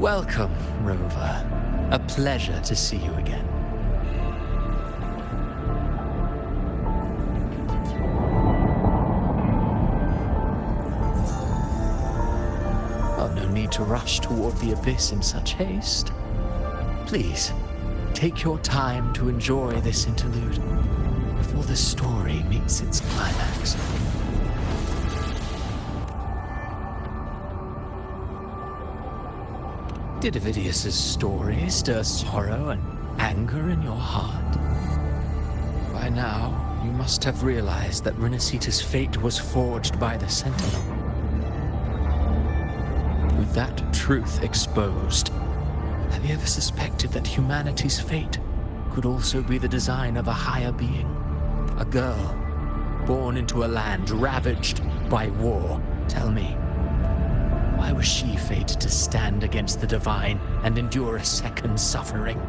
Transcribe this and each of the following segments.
Welcome, Rover. A pleasure to see you again. Oh, no need to rush toward the abyss in such haste. Please, take your time to enjoy this interlude before the story meets its climax. Did Ovidius's story stir sorrow and anger in your heart? By now, you must have realized that Renacita's fate was forged by the Sentinel. With that truth exposed, have you ever suspected that humanity's fate could also be the design of a higher being? A girl, born into a land ravaged by war. Tell me, why was she fated to stand against the divine and endure a second suffering?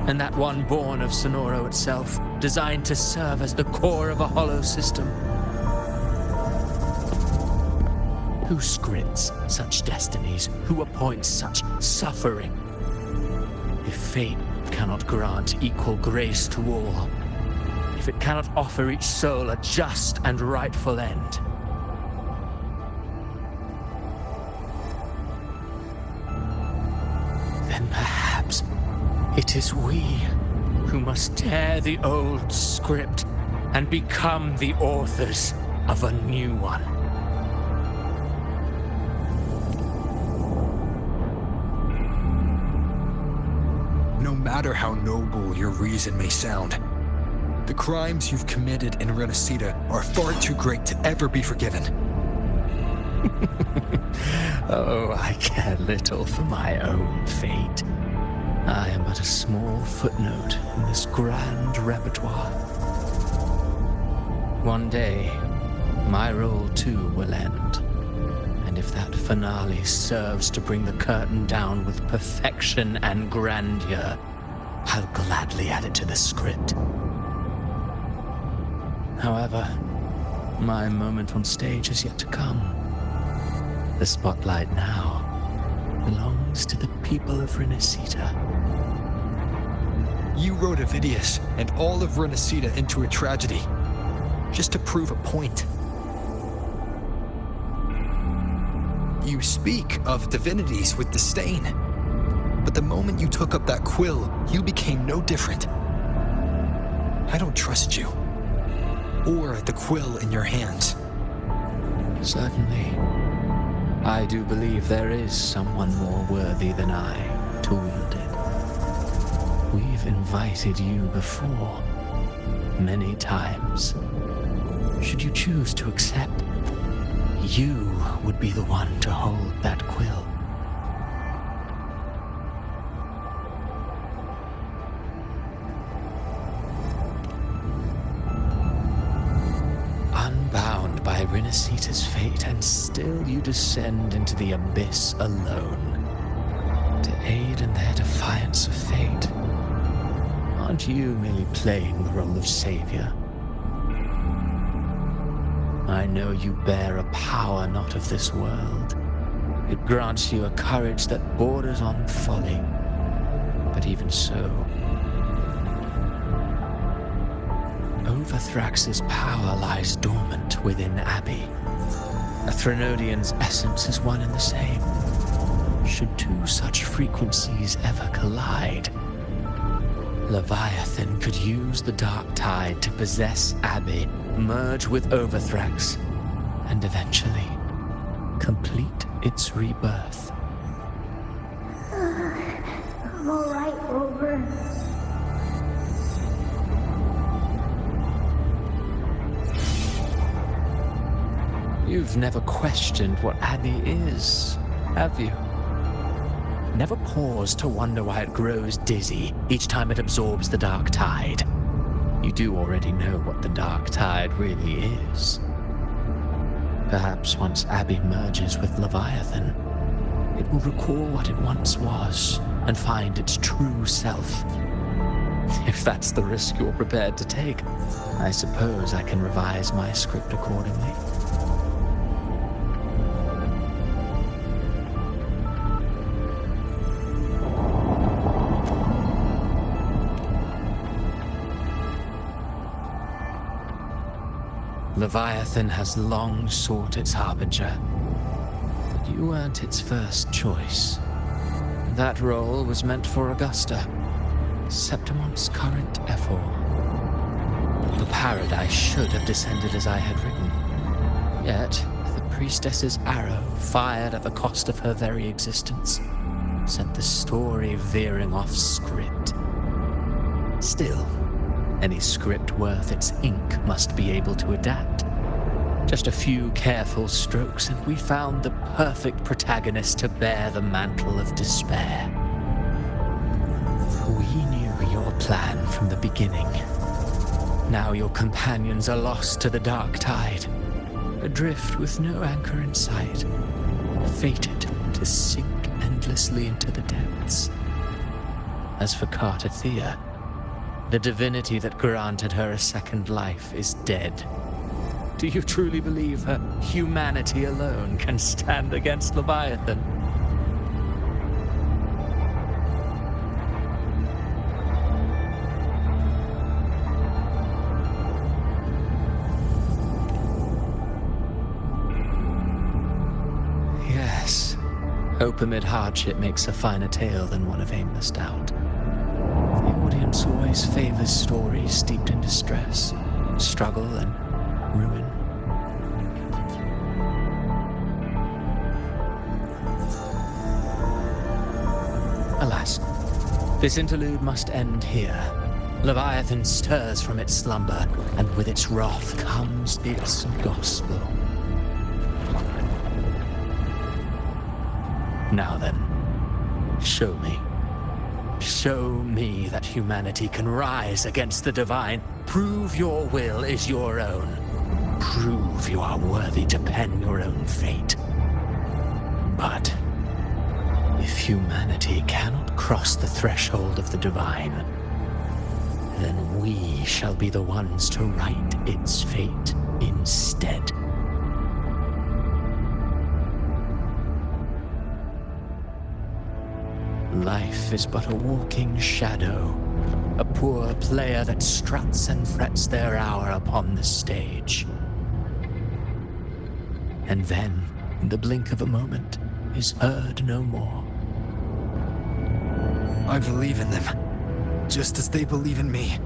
And that one born of Sonoro itself, designed to serve as the core of a hollow system? Who scripts such destinies? Who appoints such suffering? If fate cannot grant equal grace to all, if it cannot offer each soul a just and rightful end, then perhaps it is we who must tear the old script and become the authors of a new one. No matter how noble your reason may sound, the crimes you've committed in Renacita are far too great to ever be forgiven. Oh, I care little for my own fate. I am but a small footnote in this grand repertoire. One day, my role too will end. And if that finale serves to bring the curtain down with perfection and grandeur, I'll gladly add it to the script. However, my moment on stage is yet to come. The spotlight now belongs to the people of Renacita. You wrote Ovidius and all of Renacita into a tragedy, just to prove a point. You speak of divinities with disdain, but the moment you took up that quill, you became no different. I don't trust you, or the quill in your hands. Certainly. I do believe there is someone more worthy than I to wield it. We've invited you before, many times. Should you choose to accept, you would be the one to hold that quill. Unbound by Renacita's fate, and still you descend into the abyss alone to aid in their defiance of fate. Aren't you merely playing the role of savior? I know you bear a power not of this world. It grants you a courage that borders on folly. But even so, Overthrax's power lies dormant within Abbey. A Threnodian's essence is one and the same. Should two such frequencies ever collide, Leviathan could use the dark tide to possess Abbey, merge with Overthrax, and eventually complete its rebirth. I'm all right, Rover. You've never questioned what Abbey is, have you? Never paused to wonder why it grows dizzy each time it absorbs the dark tide. You do already know what the dark tide really is. Perhaps once Abbey merges with Leviathan, it will recall what it once was and find its true self. If that's the risk you're prepared to take, I suppose I can revise my script accordingly. Leviathan has long sought its harbinger, but you weren't its first choice. That role was meant for Augusta, Septimon's current Ephor. The paradise should have descended as I had written. Yet, the priestess's arrow, fired at the cost of her very existence, sent the story veering off script. Still, any script worth its ink must be able to adapt. Just a few careful strokes, and we found the perfect protagonist to bear the mantle of despair. We knew your plan from the beginning. Now your companions are lost to the dark tide, adrift with no anchor in sight, fated to sink endlessly into the depths. As for Cartathea, the divinity that granted her a second life is dead. Do you truly believe her humanity alone can stand against Leviathan? Yes, hope amid hardship makes a finer tale than one of aimless doubt. The audience always favors stories steeped in distress, struggle, and ruin. Alas, this interlude must end here. Leviathan stirs from its slumber, and with its wrath comes its gospel. Now then, show me. Show me that humanity can rise against the divine. Prove your will is your own. Prove you are worthy to pen your own fate. But if humanity cannot cross the threshold of the divine, then we shall be the ones to write its fate instead. Life is but a walking shadow, a poor player that struts and frets their hour upon the stage. And then, in the blink of a moment, is heard no more. I believe in them, just as they believe in me.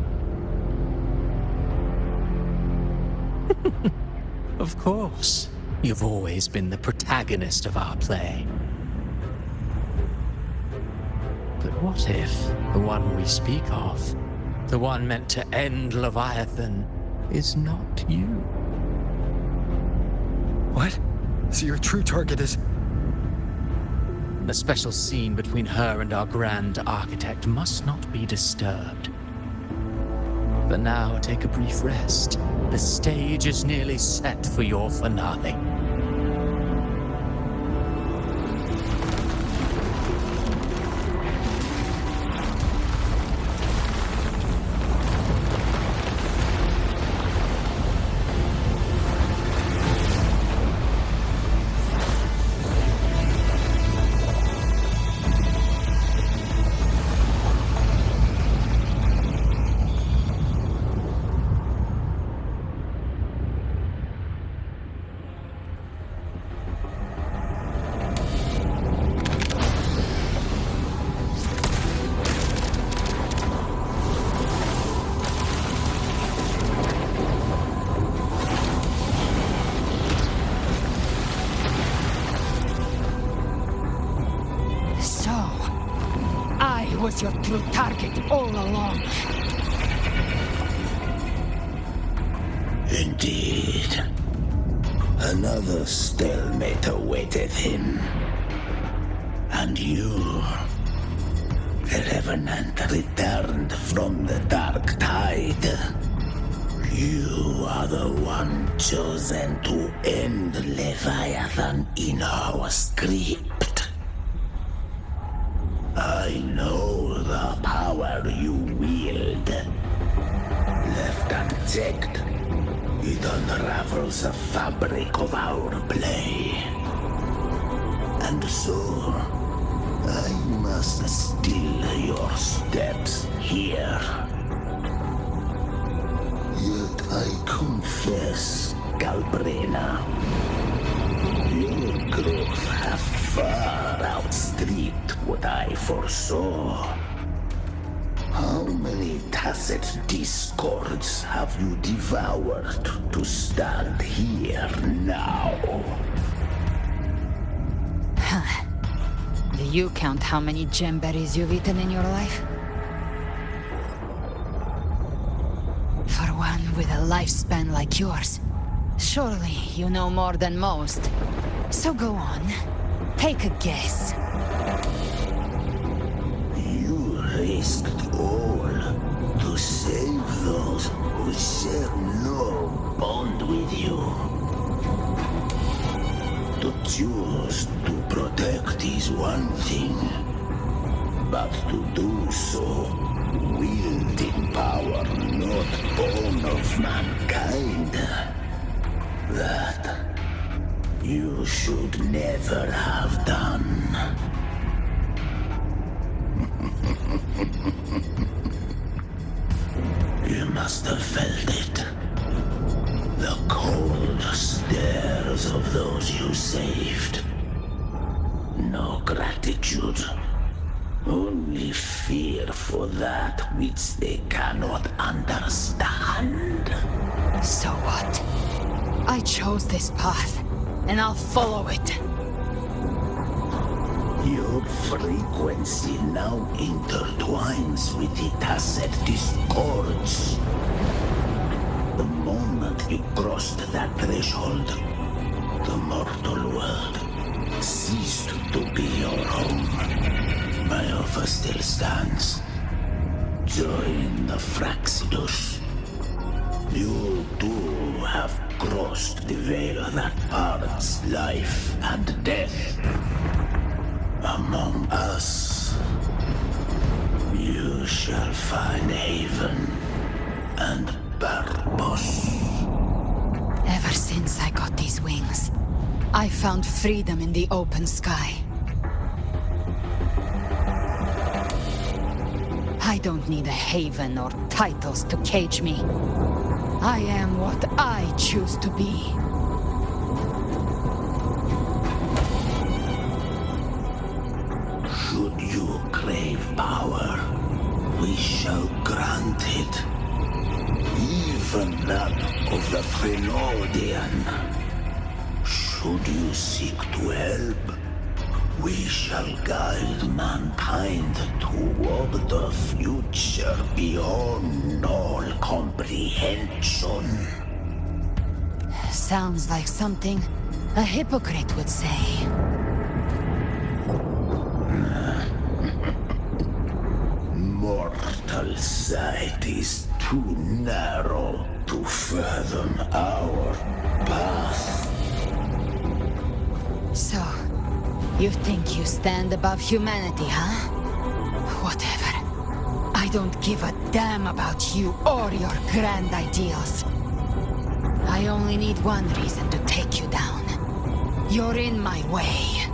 Of course, you've always been the protagonist of our play. But what if the one we speak of, the one meant to end Leviathan, is not you? What? So your true target is... The special scene between her and our grand architect must not be disturbed. But now take a brief rest. The stage is nearly set for your finale. Was your true target all along. Indeed. Another stalemate awaited him. And you, the Revenant, returned from the dark tide. You are the one chosen to end Leviathan in our script. I know the power you wield. Left unchecked, it unravels the fabric of our play. And so, I must steal your steps here. Yet I confess, Galbrena. Your growth has far outstripped what I foresaw. How many tacit discords have you devoured to stand here now? Do you count how many gemberries you've eaten in your life? For one with a lifespan like yours, surely you know more than most. So go on, take a guess. You risked all to save those who share no bond with you. To choose to protect is one thing, but to do so, wielding power not born of mankind, that you should never have done. You must have felt it. The cold stares of those you saved. No gratitude. Only fear for that which they cannot understand. So what? I chose this path, and I'll follow it. Your frequency now intertwines with the tacit discords. The moment you crossed that threshold, the mortal world ceased to be your home. My offer still stands. Join the Fraxidus. You too have crossed the veil that parts life and death. Among us, you shall find haven and purpose. Ever since I got these wings, I found freedom in the open sky. I don't need a haven or titles to cage me. I am what I choose to be. Should you crave power, we shall grant it. Even that of the Phenoldian. Should you seek to help, we shall guide mankind toward the future beyond all comprehension. Sounds like something a hypocrite would say. Mortal sight is too narrow to fathom our path. So, you think you stand above humanity, huh? Whatever. I don't give a damn about you or your grand ideals. I only need one reason to take you down. You're in my way.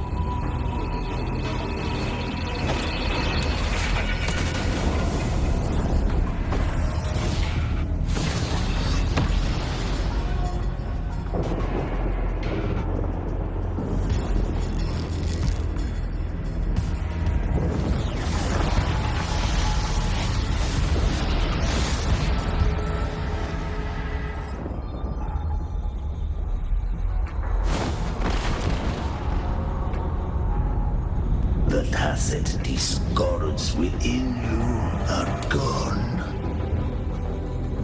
The tacit discords within you are gone.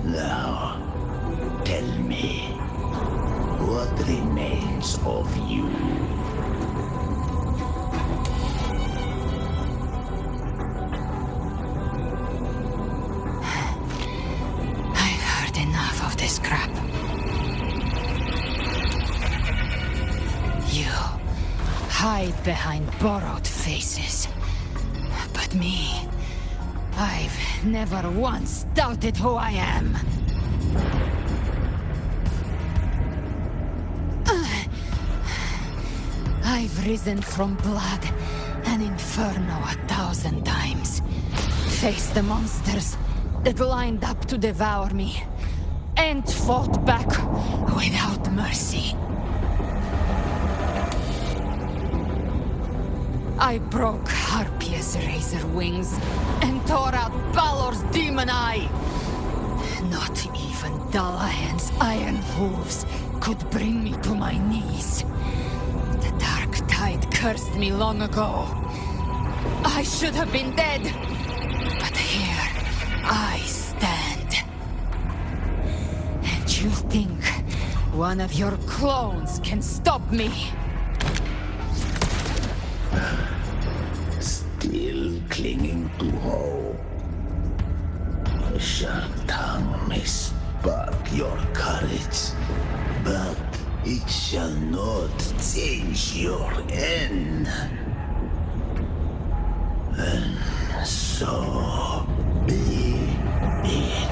Now, tell me, what remains of you? I've heard enough of this crap. You hide behind borrowed faces. But me, I've never once doubted who I am. I've risen from blood and inferno 1,000 times. Faced the monsters that lined up to devour me. and fought back without mercy. I broke Harpia's razor wings and tore out Balor's demon eye. Not even Dalahan's iron hooves could bring me to my knees. The dark tide cursed me long ago. I should have been dead, but here I stand. And you think one of your clones can stop me? Still clinging to hope. A sharp tongue may spark your courage, but it shall not change your end. And so be it.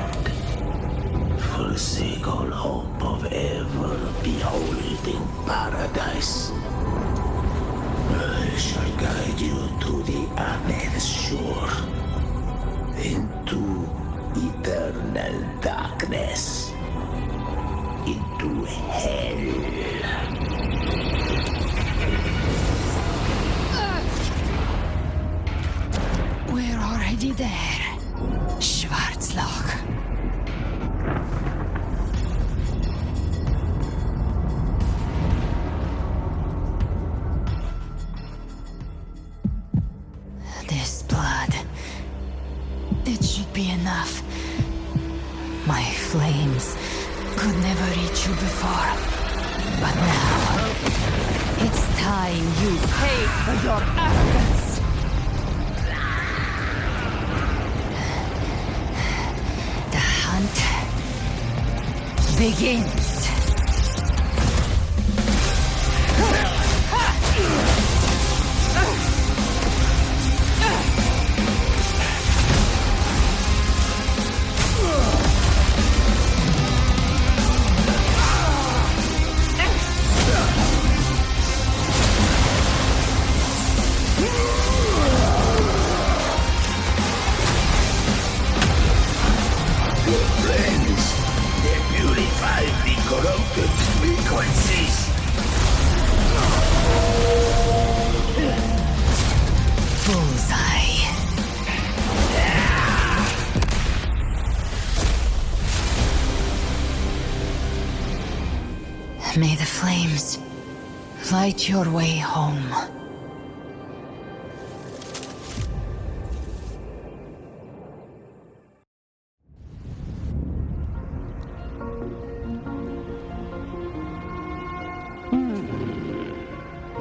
Forsake all hope of ever beholding paradise. I shall guide you to the Amen shore, into eternal darkness, into hell. We're already there, Schwarzloch. This blood, it should be enough. My flames could never reach you before, but now it's time you pay for your arrogance. The hunt begins. Corrupted frequencies. Bullseye. May the flames light your way home.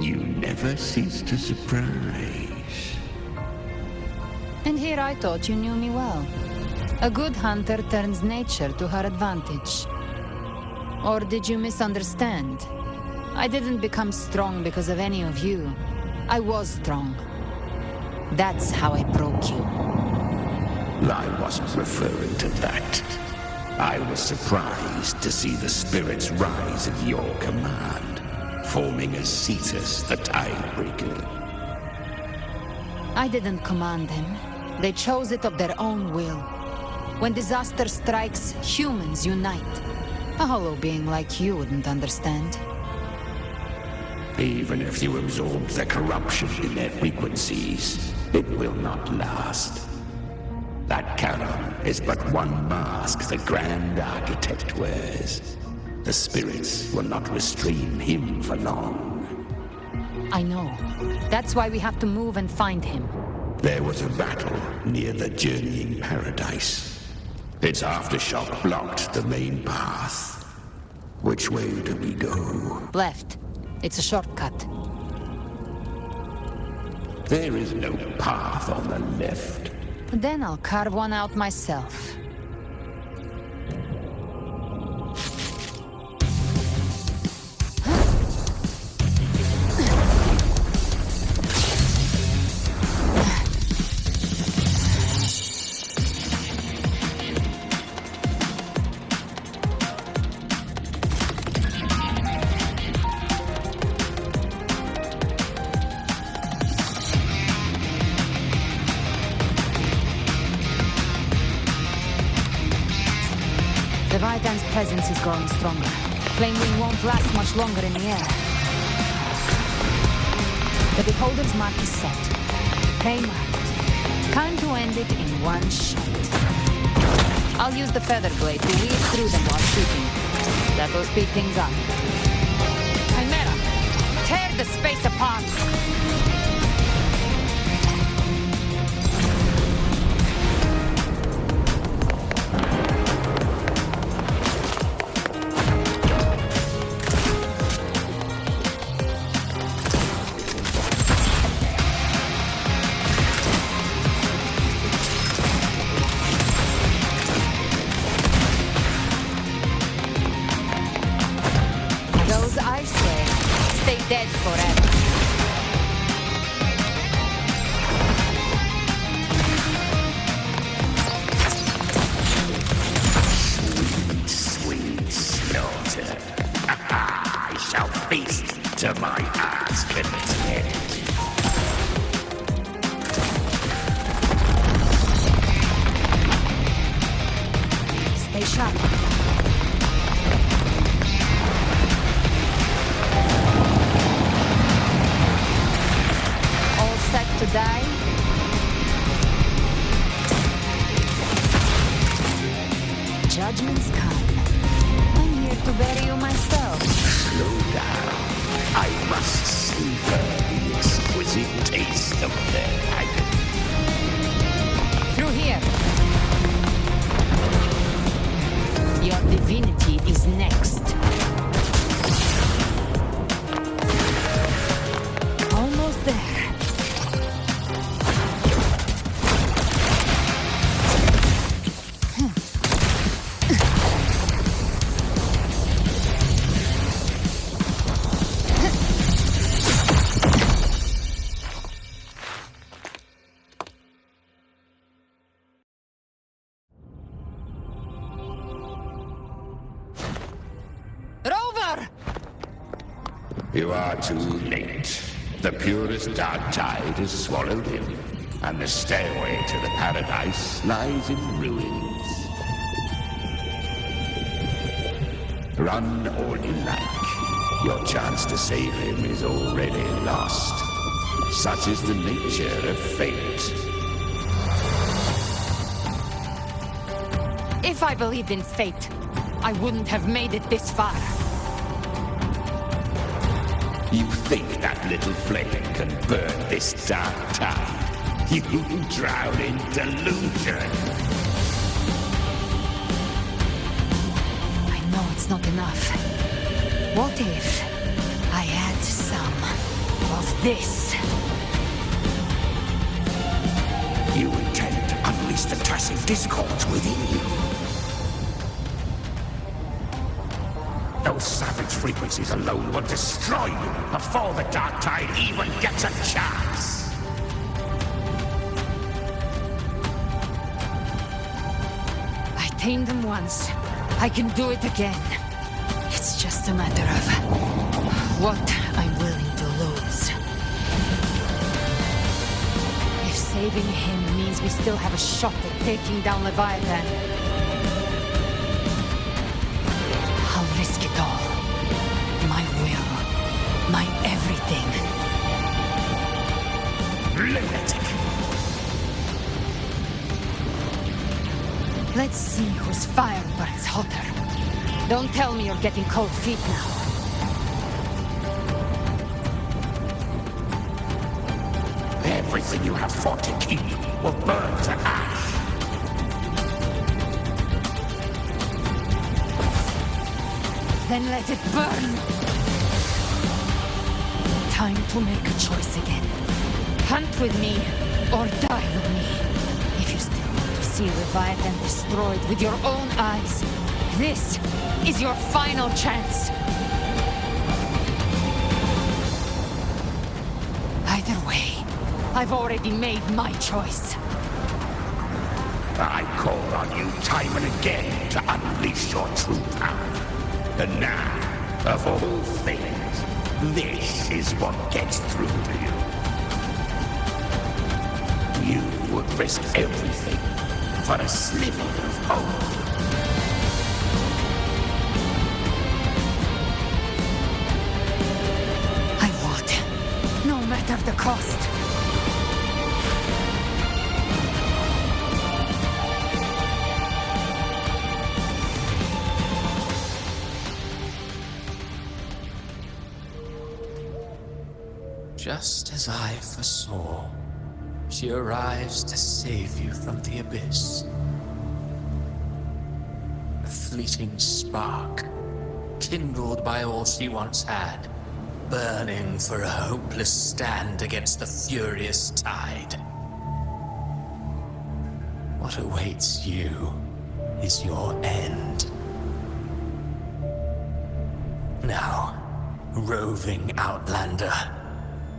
You never cease to surprise. And here I thought you knew me well. A good hunter turns nature to her advantage. Or did you misunderstand? I didn't become strong because of any of you. I was strong. That's how I broke you. I wasn't referring to that. I was surprised to see the spirits rise at your command, forming a Cetus, the Tidebreaker. I didn't command them. They chose it of their own will. When disaster strikes, humans unite. A hollow being like you wouldn't understand. Even if you absorb the corruption in their frequencies, it will not last. That Charon is but one mask the Grand Architect wears. The spirits will not restrain him for long. I know. That's why we have to move and find him. There was a battle near the Journeying Paradise. Its aftershock blocked the main path. Which way do we go? Left. It's a shortcut. There is no path on the left. Then I'll carve one out myself. presence is growing stronger. Flamewing won't last much longer in the air. The Beholder's mark is set. Prey marked. Time to end it in one shot. I'll use the feather blade to weave through them while shooting. That'll speed things up. Chimera, tear the space apart! Dead forever. Sweet slaughter. I shall feast to my heart's content. Stay sharp. To die? Judgments come. I'm here to bury you myself. Slow down. I must savor the exquisite taste of their agony. Through here. Your divinity is next. Almost there. You are too late. The purest dark tide has swallowed him, and the stairway to the paradise lies in ruins. Run all you like. Your chance to save him is already lost. Such is the nature of fate. If I believed in fate, I wouldn't have made it this far. You think that little flame can burn this dark tide? You drown in delusion. I know it's not enough. What if I add some of this? You intend to unleash the toxic discords within you. Those savage frequencies alone will destroy you before the dark tide even gets a chance. I tamed them once. I can do it again. It's just a matter of what I'm willing to lose. If saving him means we still have a shot at taking down Leviathan, I'll risk it all. My will. My everything. Lunatic! Let's see whose fire burns hotter. Don't tell me you're getting cold feet now. Everything you have fought to keep will burn to ash. Then let it burn! Time to make a choice again. Hunt with me, or die with me. If you still want to see Leviathan destroyed with your own eyes, this is your final chance. Either way, I've already made my choice. I call on you time and again to unleash your true power. And now, of all things, this is what gets through to you. You would risk everything for a sliver of hope. spite of the cost. Just as I foresaw, she arrives to save you from the abyss. A fleeting spark, kindled by all she once had, burning for a hopeless stand against the furious tide. What awaits you is your end. Now, roving outlander,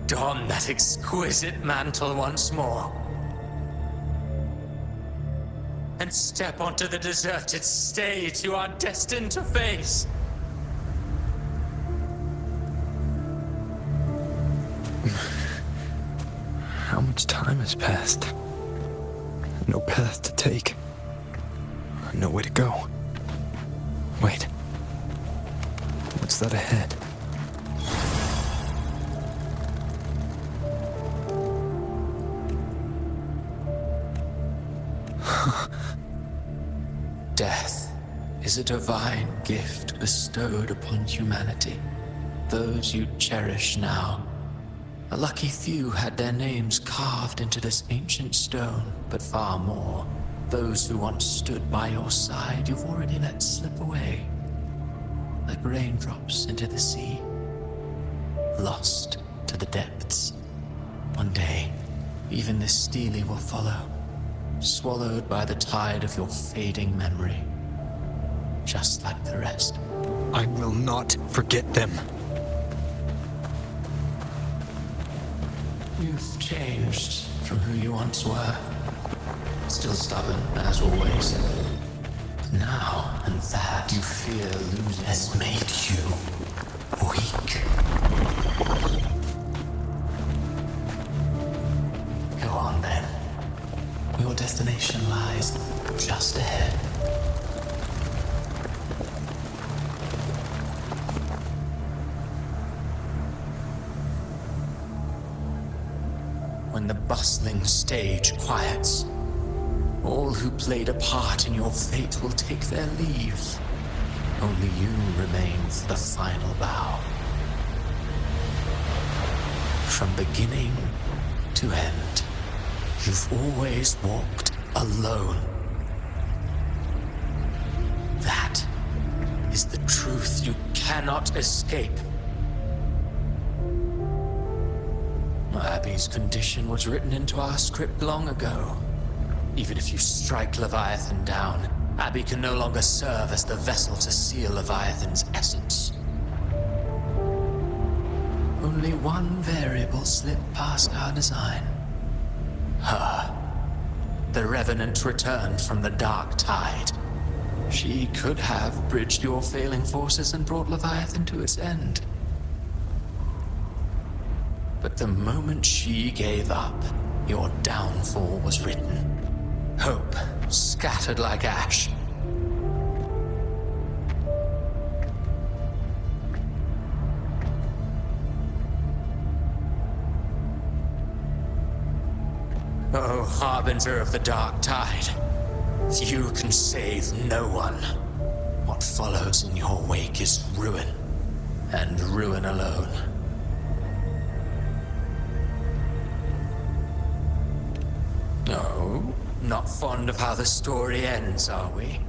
don that exquisite mantle once more. And step onto the deserted stage you are destined to face. How much time has passed? No path to take. Nowhere to go. Wait. What's that ahead? Death is a divine gift bestowed upon humanity. Those you cherish now. A lucky few had their names carved into this ancient stone, but far more, those who once stood by your side you've already let slip away. Like raindrops into the sea, lost to the depths. One day, even this stele will follow, swallowed by the tide of your fading memory, just like the rest. I will not forget them. You've changed from who you once were. Still stubborn, as always. But now, and that you fear losing has made you weak. Go on then. Your destination lies just ahead. When the bustling stage quiets, all who played a part in your fate will take their leave. Only you remain for the final bow. From beginning to end, you've always walked alone. That is the truth you cannot escape. Abby's condition was written into our script long ago. Even if you strike Leviathan down, Abby can no longer serve as the vessel to seal Leviathan's essence. Only one variable slipped past our design. Her. The Revenant returned from the dark tide. She could have bridged your failing forces and brought Leviathan to its end. But the moment she gave up, your downfall was written. Hope scattered like ash. Oh, harbinger of the dark tide, you can save no one. What follows in your wake is ruin, and ruin alone. No, not fond of how the story ends, are we?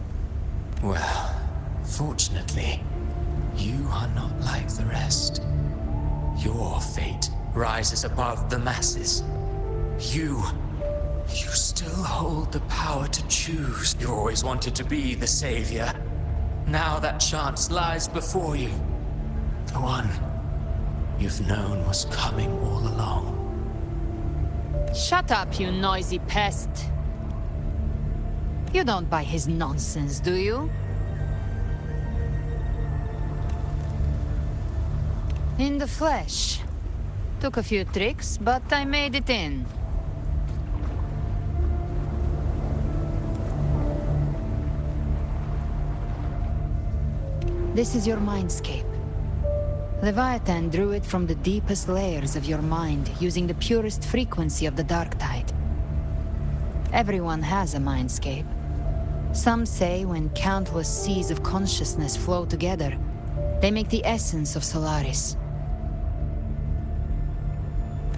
Well, fortunately, you are not like the rest. Your fate rises above the masses. You still hold the power to choose. You always wanted to be the savior. Now that chance lies before you. The one you've known was coming all along. Shut up, you noisy pest. You don't buy his nonsense, do you? In the flesh. Took a few tricks, but I made it in. This is your mindscape. Leviathan drew it from the deepest layers of your mind, using the purest frequency of the dark tide. Everyone has a mindscape. Some say when countless seas of consciousness flow together, they make the essence of Solaris.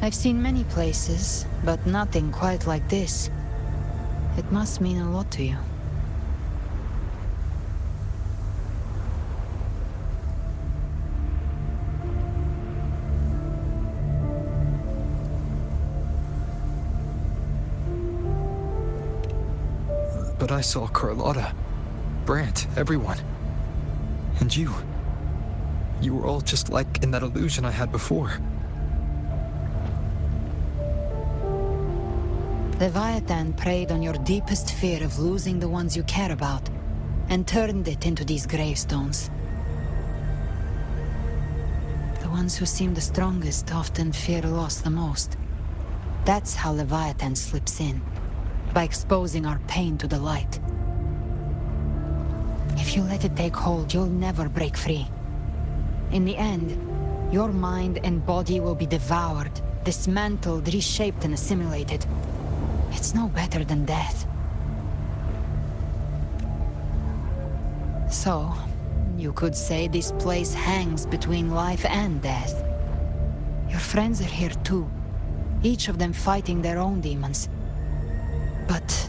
I've seen many places, but nothing quite like this. It must mean a lot to you. But I saw Carlotta, Brant, everyone. And you. You were all just like in that illusion I had before. Leviathan preyed on your deepest fear of losing the ones you care about, and turned it into these gravestones. The ones who seem the strongest often fear loss the most. That's how Leviathan slips in, by exposing our pain to the light. If you let it take hold, you'll never break free. In the end, your mind and body will be devoured, dismantled, reshaped, and assimilated. It's no better than death. So, you could say this place hangs between life and death. Your friends are here too, each of them fighting their own demons. But...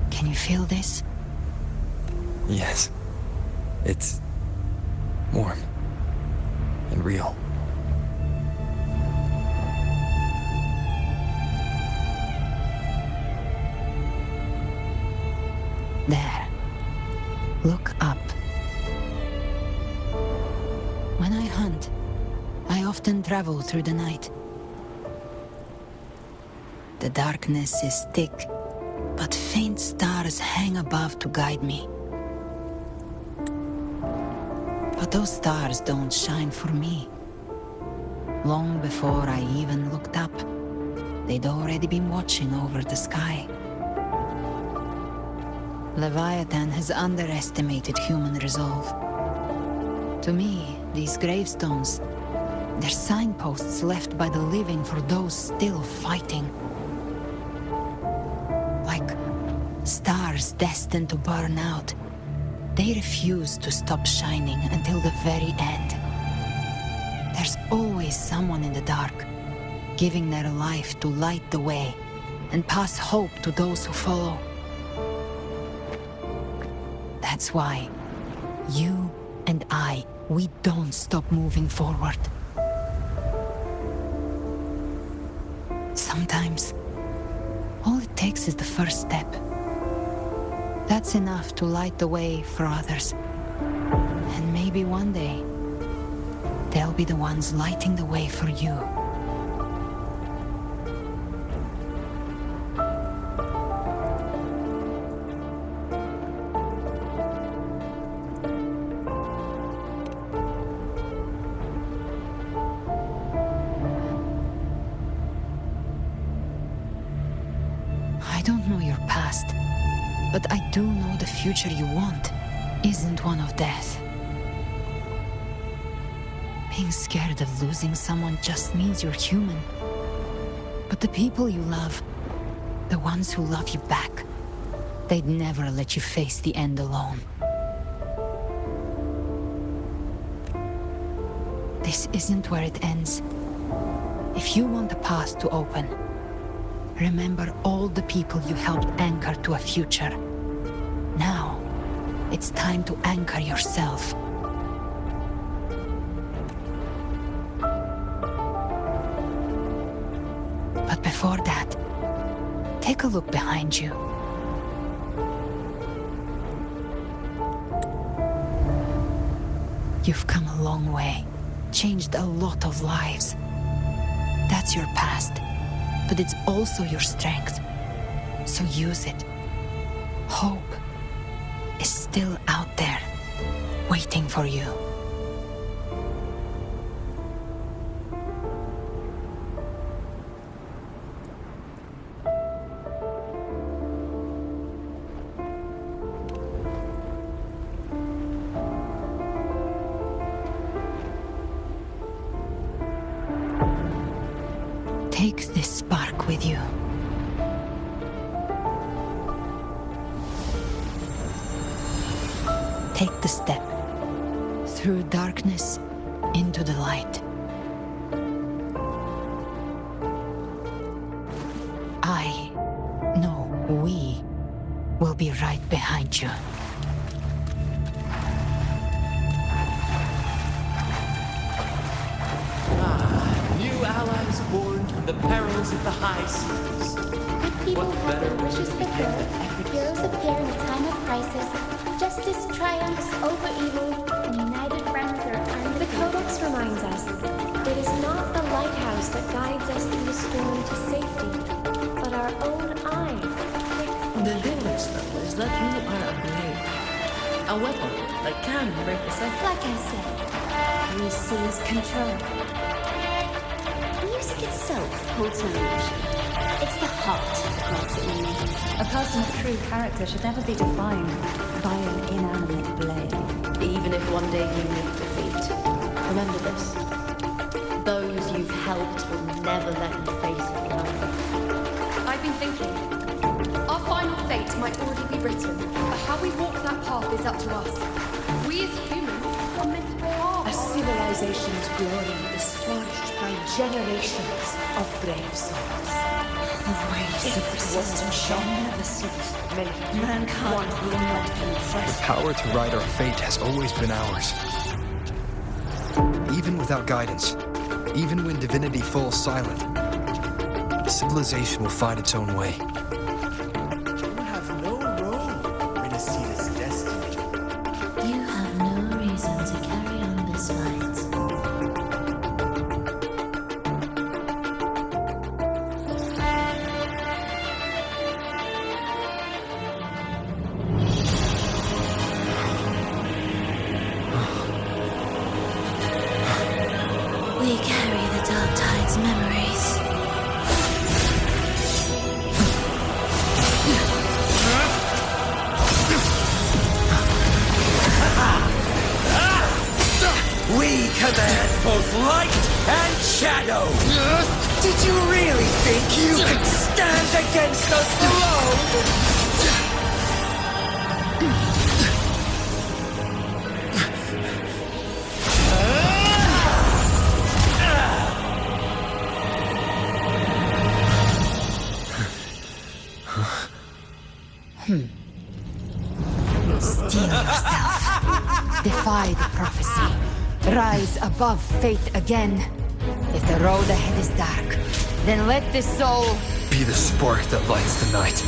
can you feel this? Yes. It's warm and real. There. Look up. When I hunt, I often travel through the night. The darkness is thick, but faint stars hang above to guide me. But those stars don't shine for me. Long before I even looked up, they'd already been watching over the sky. Leviathan has underestimated human resolve. To me, these gravestones, they're signposts left by the living for those still fighting. Like stars destined to burn out, they refuse to stop shining until the very end. There's always someone in the dark, giving their life to light the way and pass hope to those who follow. That's why you and I, we don't stop moving forward. Sometimes, all it takes is the first step. That's enough to light the way for others. And maybe one day, they'll be the ones lighting the way for you. I don't know your past, but I do know the future you want isn't one of death. Being scared of losing someone just means you're human. But the people you love, the ones who love you back, they'd never let you face the end alone. This isn't where it ends. If you want the path to open, remember all the people you helped anchor to a future. Now, it's time to anchor yourself. But before that, take a look behind you. You've come a long way, changed a lot of lives. That's your past, but it's also your strength. So use it. Hope is still out there, waiting for you. Take this spark with you. Take the step through darkness into the light. I know we will be right behind you. New allies born from the perils of the high seas. Good people What have better their way wishes to begin fulfilled. than epic Heroes appear in a time of crisis. Justice triumphs over evil, and united friends are under The Codex reminds us, it is not the lighthouse that guides us through the storm to safety, but our own eye. The difference, though, is that you are a blade. A weapon that can break the cycle. Like I said, we seize control. Music itself holds no emotion. It's the heart that makes it meaning. A person's true character should never be defined by an inanimate blade. Even if one day you meet defeat, remember this. Those you've helped will never let you face it alone. I've been thinking. Our final fate might already be written, but how we walk that path is up to us. We as humans are meant to carve A civilization's glory is forged by generations of brave souls. The ways of resistance shall never cease. Mankind will not confess. The power to write our fate has always been ours. Even without guidance, even when divinity falls silent, civilization will find its own way. You have no role in Acena's destiny. You have no reason to carry on this fight. We carry the Dark Tide's memories. We command both light and shadow. Did you really think you could stand against us alone? Steel yourself. Defy the prophecy. Rise above fate again. If the road ahead is dark, then let this soul... Be the spark that lights the night.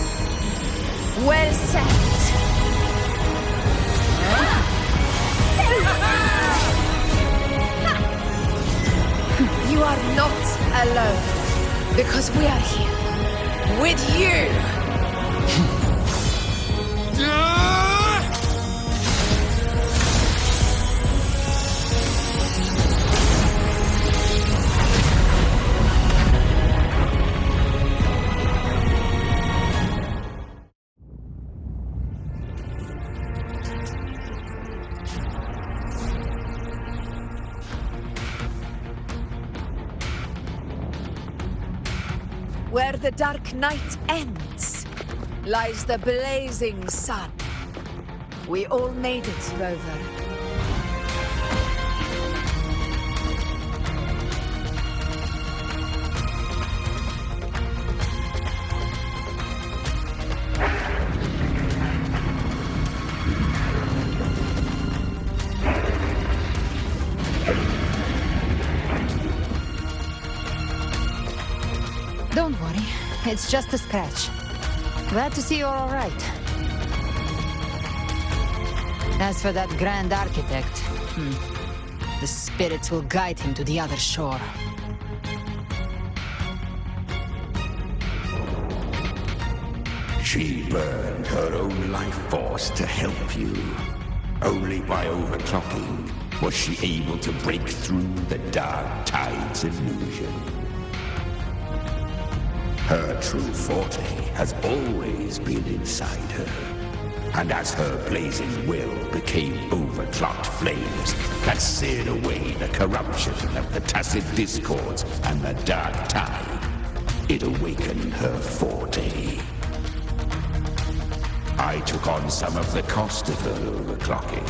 Well said. You are not alone, because we are here with you. Where the dark night ends, lies the blazing sun. We all made it, Rover. Don't worry, it's just a scratch. Glad to see you're all right. As for that Grand Architect, the spirits will guide him to the other shore. She burned her own life force to help you. Only by overclocking was she able to break through the Dark Tide's illusion. Her true forte has always been inside her. And as her blazing will became overclocked flames that seared away the corruption of the tacit discords and the Dark Tide, It awakened her forte. I took on some of the cost of her overclocking.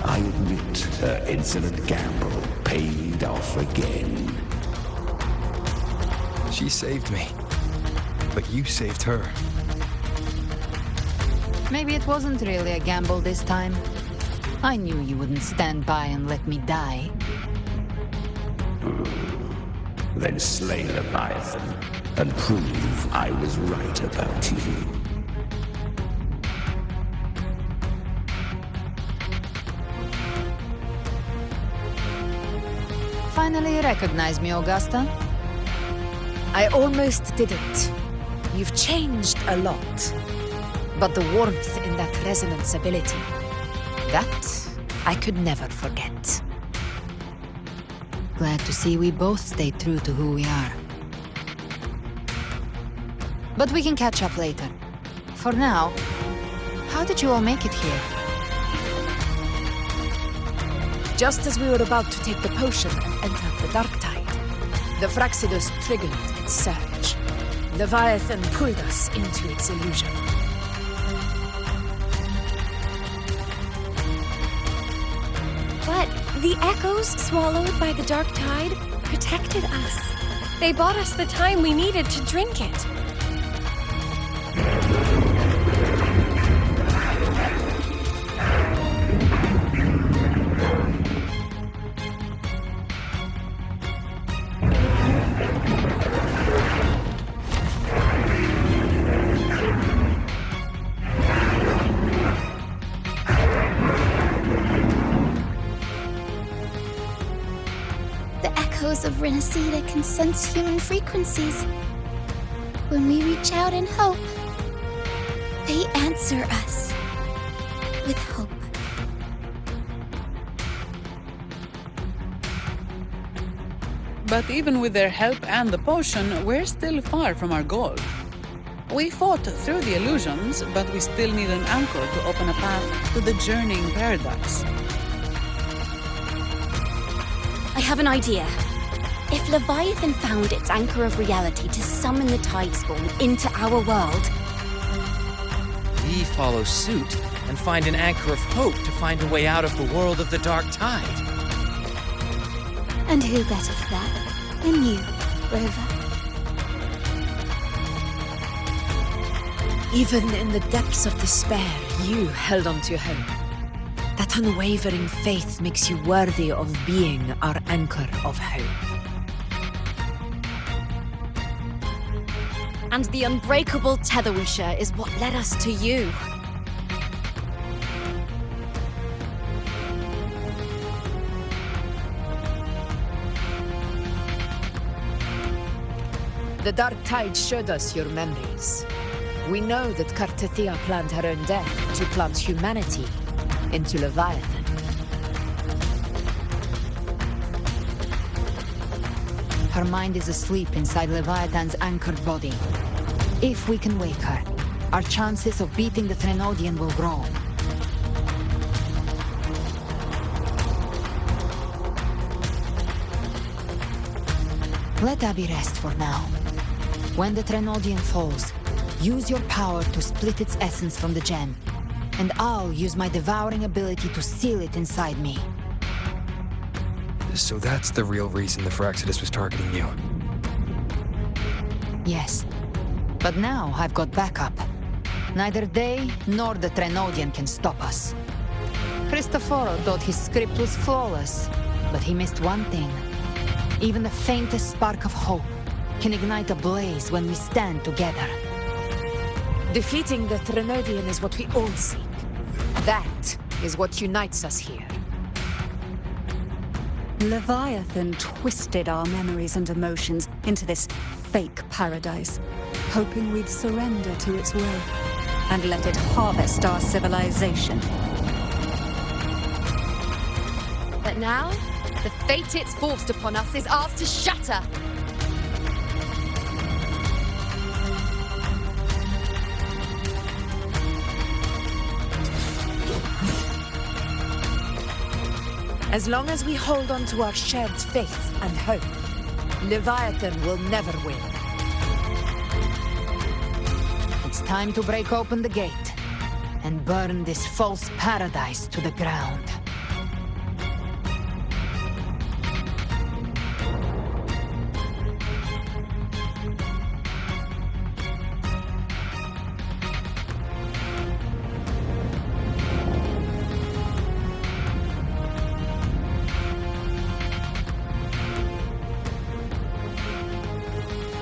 I admit her insolent gamble paid off again. She saved me. But you saved her. Maybe it wasn't really a gamble this time. I knew you wouldn't stand by and let me die. Then slay Leviathan and prove I was right about you. Finally recognize me, Augusta? I almost didn't. You've changed a lot. But the warmth in that resonance ability, that I could never forget. Glad to see we both stayed true to who we are. But we can catch up later. For now, how did you all make it here? Just as we were about to take the potion and enter the dark tide, the Fraxidus triggered its surge. Leviathan pulled us into its illusion. But the echoes swallowed by the dark tide protected us. They bought us the time we needed to drink it. Of Renacida can sense human frequencies. When we reach out in hope, they answer us with hope. But even with their help and the potion, we're still far from our goal. We fought through the illusions, but we still need an anchor to open a path to the journeying paradise. I have an idea. If Leviathan found its anchor of reality to summon the Tidespawn into our world, we follow suit and find an anchor of hope to find a way out of the world of the dark tide. And who better for that than you, Rover? Even in the depths of despair, you held on to hope. That unwavering faith makes you worthy of being our anchor of hope. and the unbreakable tether we share is what led us to you. The Dark Tide showed us your memories. We know that Kartithia planned her own death to plant humanity into Leviathan. Her mind is asleep inside Leviathan's anchored body. If we can wake her, our chances of beating the Threnodian will grow. Let Abby rest for now. When the Threnodian falls, use your power to split its essence from the gem, and I'll use my devouring ability to seal it inside me. So that's the real reason the Fraxidus was targeting you. Yes. But now I've got backup. Neither they nor the Threnodian can stop us. Cristoforo thought his script was flawless, but he missed one thing. Even the faintest spark of hope can ignite a blaze when we stand together. Defeating the Threnodian is what we all seek. That is what unites us here. Leviathan twisted our memories and emotions into this fake paradise, hoping we'd surrender to its will and let it harvest our civilization. But now, the fate it's forced upon us is ours to shatter. As long as we hold on to our shared faith and hope, Leviathan will never win. It's time to break open the gate and burn this false paradise to the ground.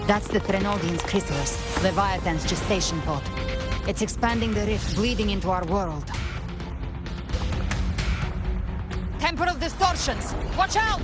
That's the Threnodian's chrysalis, Leviathan's gestation pod. It's expanding the rift, bleeding into our world. Temporal distortions! Watch out!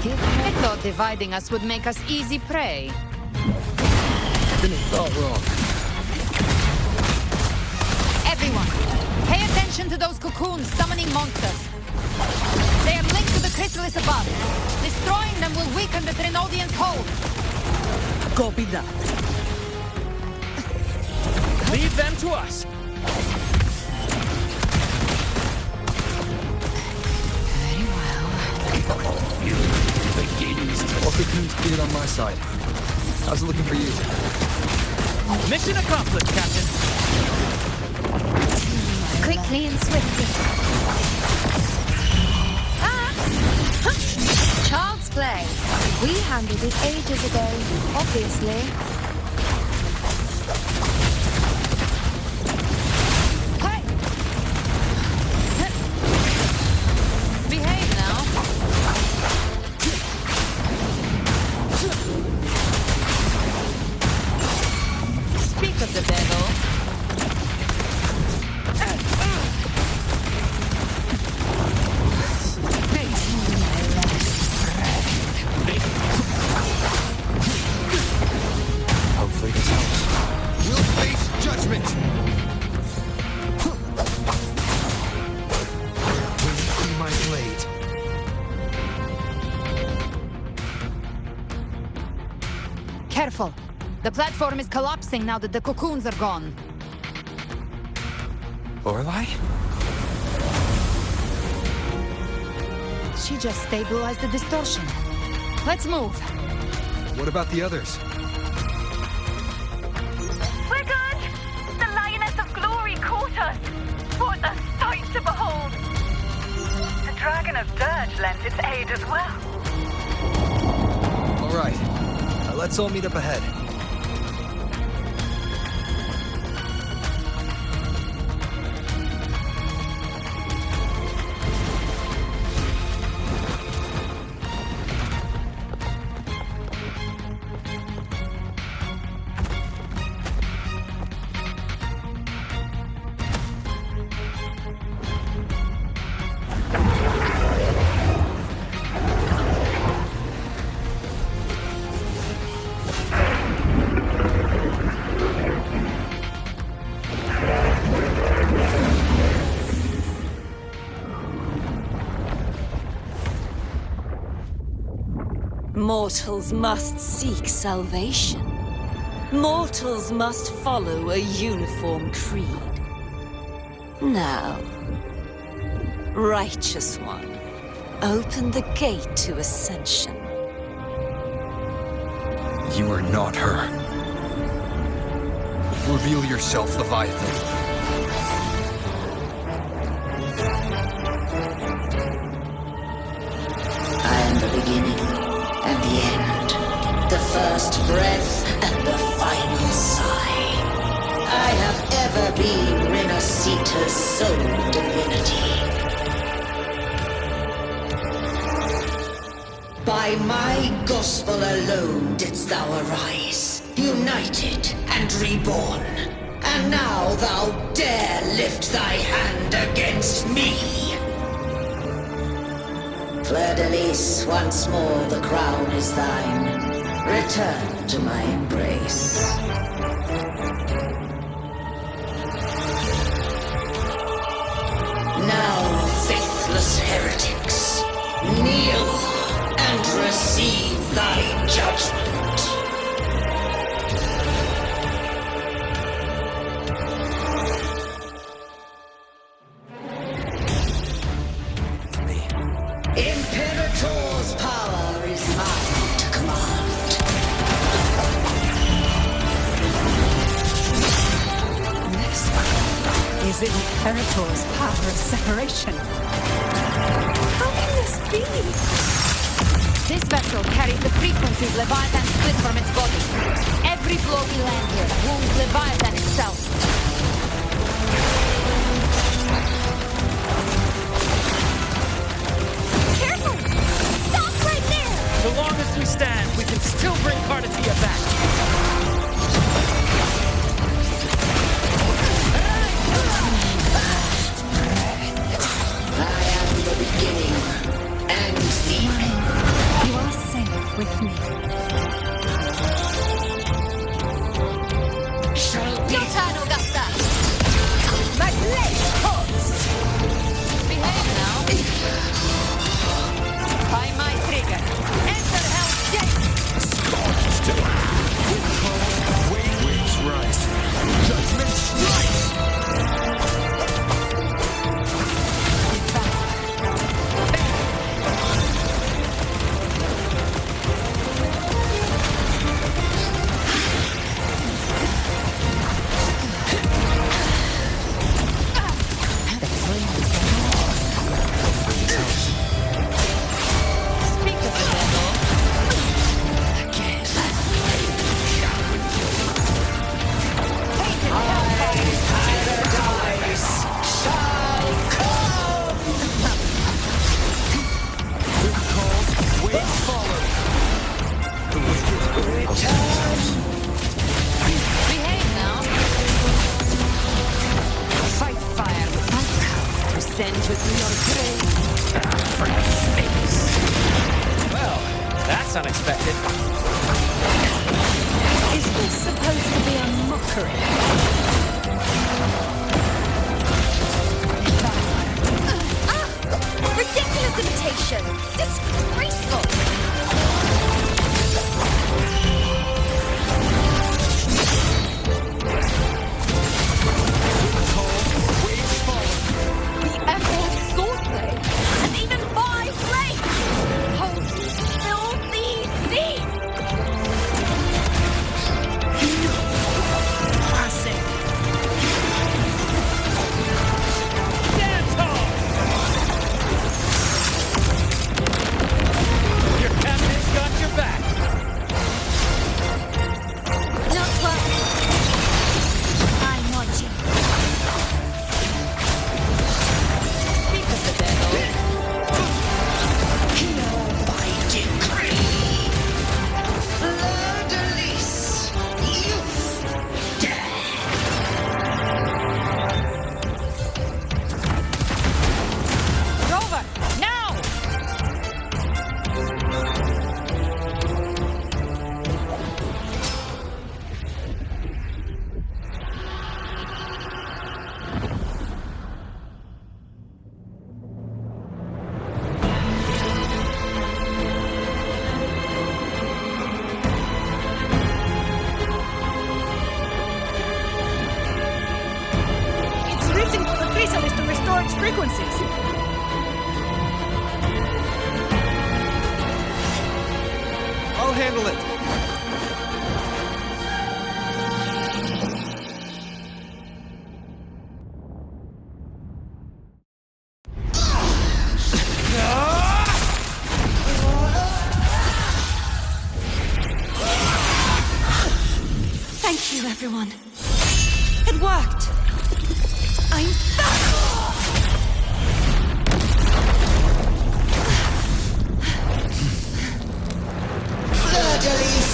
I thought dividing us would make us easy prey. Didn't thought wrong. Everyone, pay attention to those cocoons summoning monsters. They are linked to the chrysalis above. Destroying them will weaken the Threnodian's hold. Copy that. Leave them to us. Very well. All cocoons cleared on my side. How's it looking for you? Mission accomplished, Captain. Quickly and swiftly. Child's play. We handled it ages ago, obviously. Hey! Behave now. Speak of the devil. Hopefully this helps. We'll face judgment! When you see my blade, Careful. The platform is collapsing now that the cocoons are gone. Lorelei? She just stabilized the distortion. Let's move. What about the others? We're good! The Lioness of Glory caught us! What a sight to behold! The Dragon of Dirge lent its aid as well. All right. Now let's all meet up ahead. Mortals must seek salvation. Mortals must follow a uniform creed. Now, Righteous One, open the gate to ascension. You are not her. Reveal yourself, Leviathan. I am the beginning and the end, the first breath and the final sigh. I have ever been Renacita's sole divinity. By my gospel alone didst thou arise, united and reborn. And now thou dare lift thy hand against me. Fleur-de-Lis, once more the crown is thine. Return to my embrace. Now, faithless heretics, kneel and receive thy judgment. Imperator's power is mine to command. This is Imperator's power of separation. How can this be? This vessel carries the frequencies Leviathan split from its body. Every blow we land here wounds Leviathan itself. So long as we stand, we can still bring Cardathia back. I am the beginning and the end. You are safe with me. Your turn, Augusta! My blade hurts! Behave now. By my trigger. Enter Hell's Gate! Scorched still. Winds rise. Judgment strikes! Behave now. Fight fire with my power to send you to your grave. For space. Well, that's unexpected. Is this supposed to be a mockery? Ridiculous imitation! Disgraceful! The Echo's swordblade! And even my blade! Holy filthy thief! Classic. Dance hall! Your captain's got your back. Not worry. I'm watching. Speak of the devil. Hear my decree. Fleur-de-Lis, youth dead. Rover, now! It's written for the chrysalis to restore its frequencies. I'll handle it. Thank you, everyone. It worked. I'm back! Fleur-de-Lis,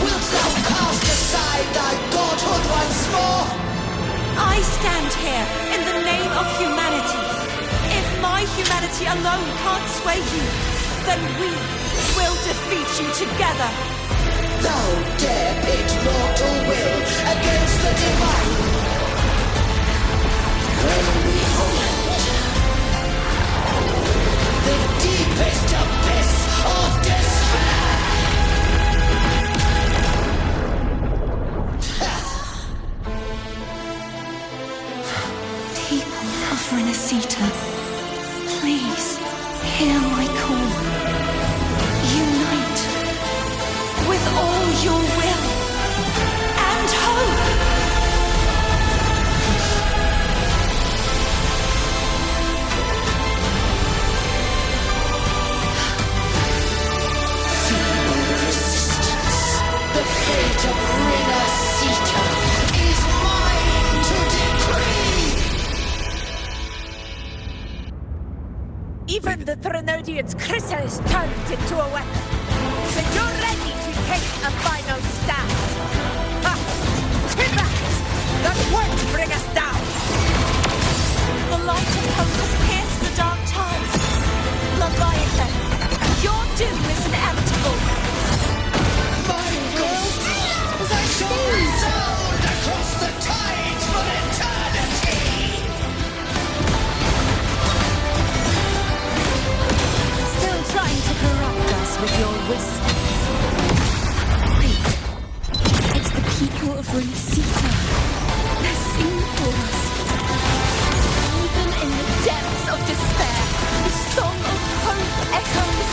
wilt thou cast aside thy godhood once more? I stand here in the name of humanity. If my humanity alone can't sway you, then we will defeat you together. Thou dare pit mortal will against the divine. When we hold the deepest abyss of despair. People of Renacita, please hear my call. Unite with all your will and hope. The fate of Renacita is mine to decree! Even the Trinodian's chrysalis turned into a weapon. So you're ready to take a final stand. Ha! To that! That won't bring us down! The light of hope has pierced the dark tide. Leviathan, your doom is inevitable. My will, as I shall resound across the tides for eternity! Still trying to corrupt us with your whispers. Wait, it's the people of Renacita. They're singing for us. Even in the depths of despair, the song of hope echoes.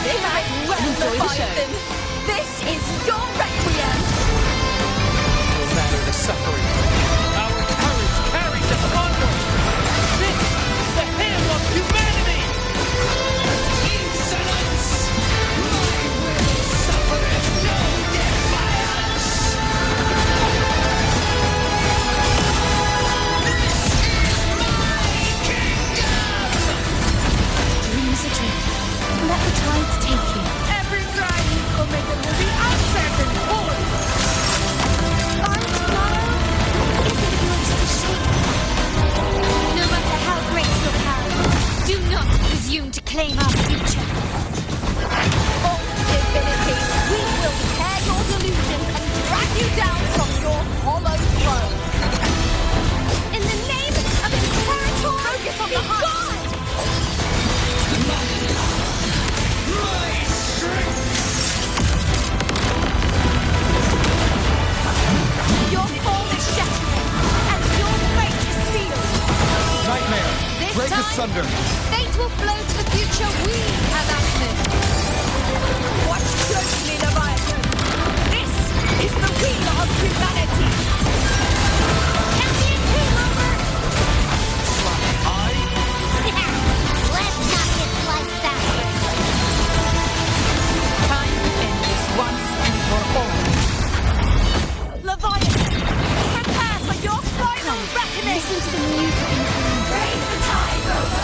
Sing out well, Leviathan. This is your requiem. No matter the suffering, our courage carries us onward. This is the hymn of humanity. Insolence! My will suffereth no defiance! Dreams a dream. Let the tides take you. Every crime you committed will be answered in full! Our tomorrow isn't yours to shape. No matter how great your power, do not presume to claim our future. Oh, divinity, we will tear your delusions and drag you down from your hollow throne! In the name of Imperator, Focus on the heart! My strength! Your fall is shattering, and your fate is sealed! Nightmare! This Break time, asunder! fate will flow to the future we have acted! Watch closely, Leviathan! This is the wheel of humanity! Champion team over! Let's not get like that! Time to end this once and for all. Leviathan, prepare for your final reckoning! listen to the music in the room. Break the tide over!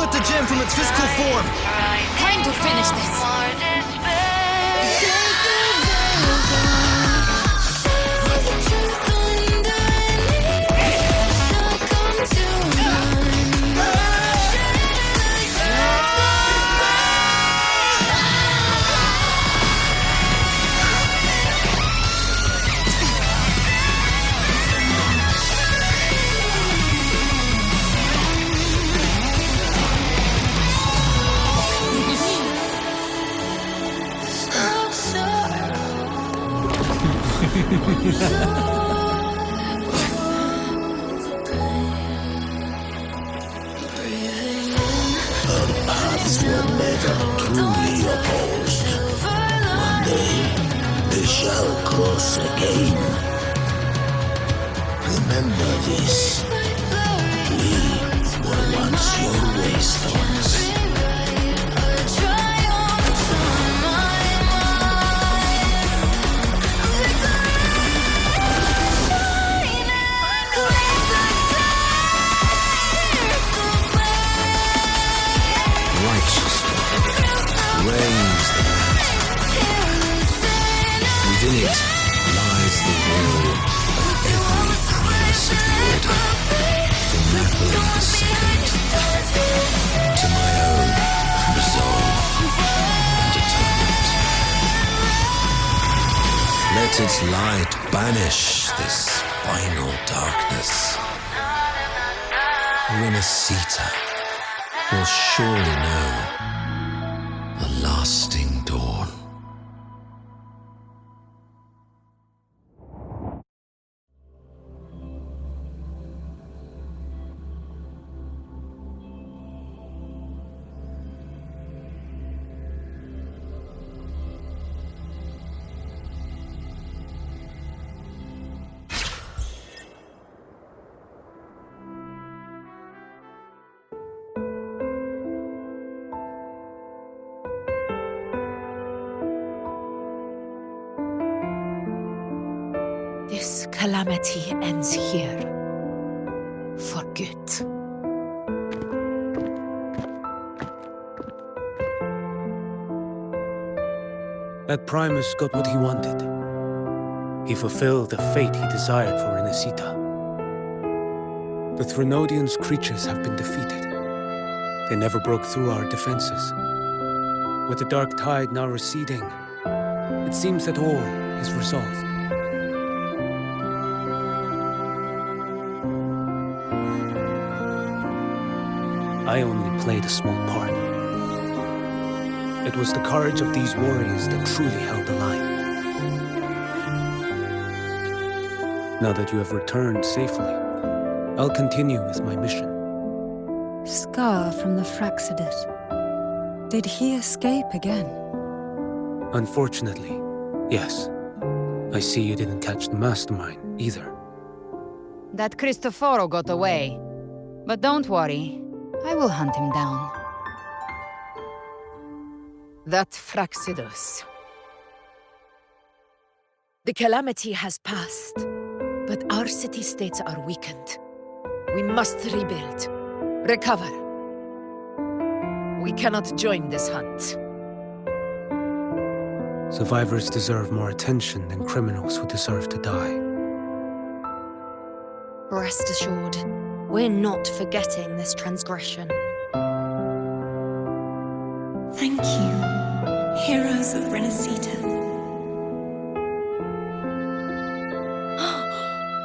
split the gem from its physical form! Time to finish this! Our paths were never truly opposed. One day, they shall cross again. Remember this. We were once your wastelands. Reigns the land. Within it lies the will of every primus of the Order, from Napoli II to my own resolve and atonement. Let its light banish this final darkness. Renacita will surely know a lasting dawn. This calamity ends here. For good. That Primus got what he wanted. He fulfilled the fate he desired for Renacita. The Threnodians' creatures have been defeated. They never broke through our defenses. With the dark tide now receding, it seems that all is resolved. I only played a small part. It was the courage of these warriors that truly held the line. Now that you have returned safely, I'll continue with my mission. Scar from the Fraxidus. Did he escape again? Unfortunately, yes. I see you didn't catch the mastermind either. That Cristoforo got away. But don't worry, I will hunt him down. That Fraxidus. The calamity has passed, but our city-states are weakened. We must rebuild, recover. We cannot join this hunt. Survivors deserve more attention than criminals who deserve to die. Rest assured, we're not forgetting this transgression. Thank you, heroes of Renacita.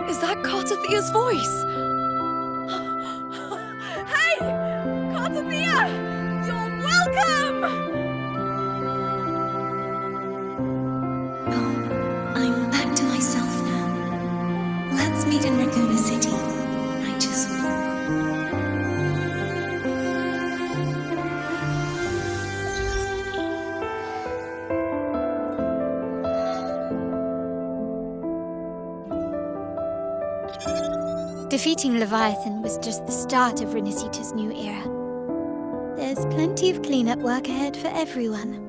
Is that Cartathia's voice? Hey! Cartathia! You're welcome! I'm back to myself now. Let's meet in Raguna City, righteous one. Defeating Leviathan was just the start of Renacita's new era. There's plenty of cleanup work ahead for everyone.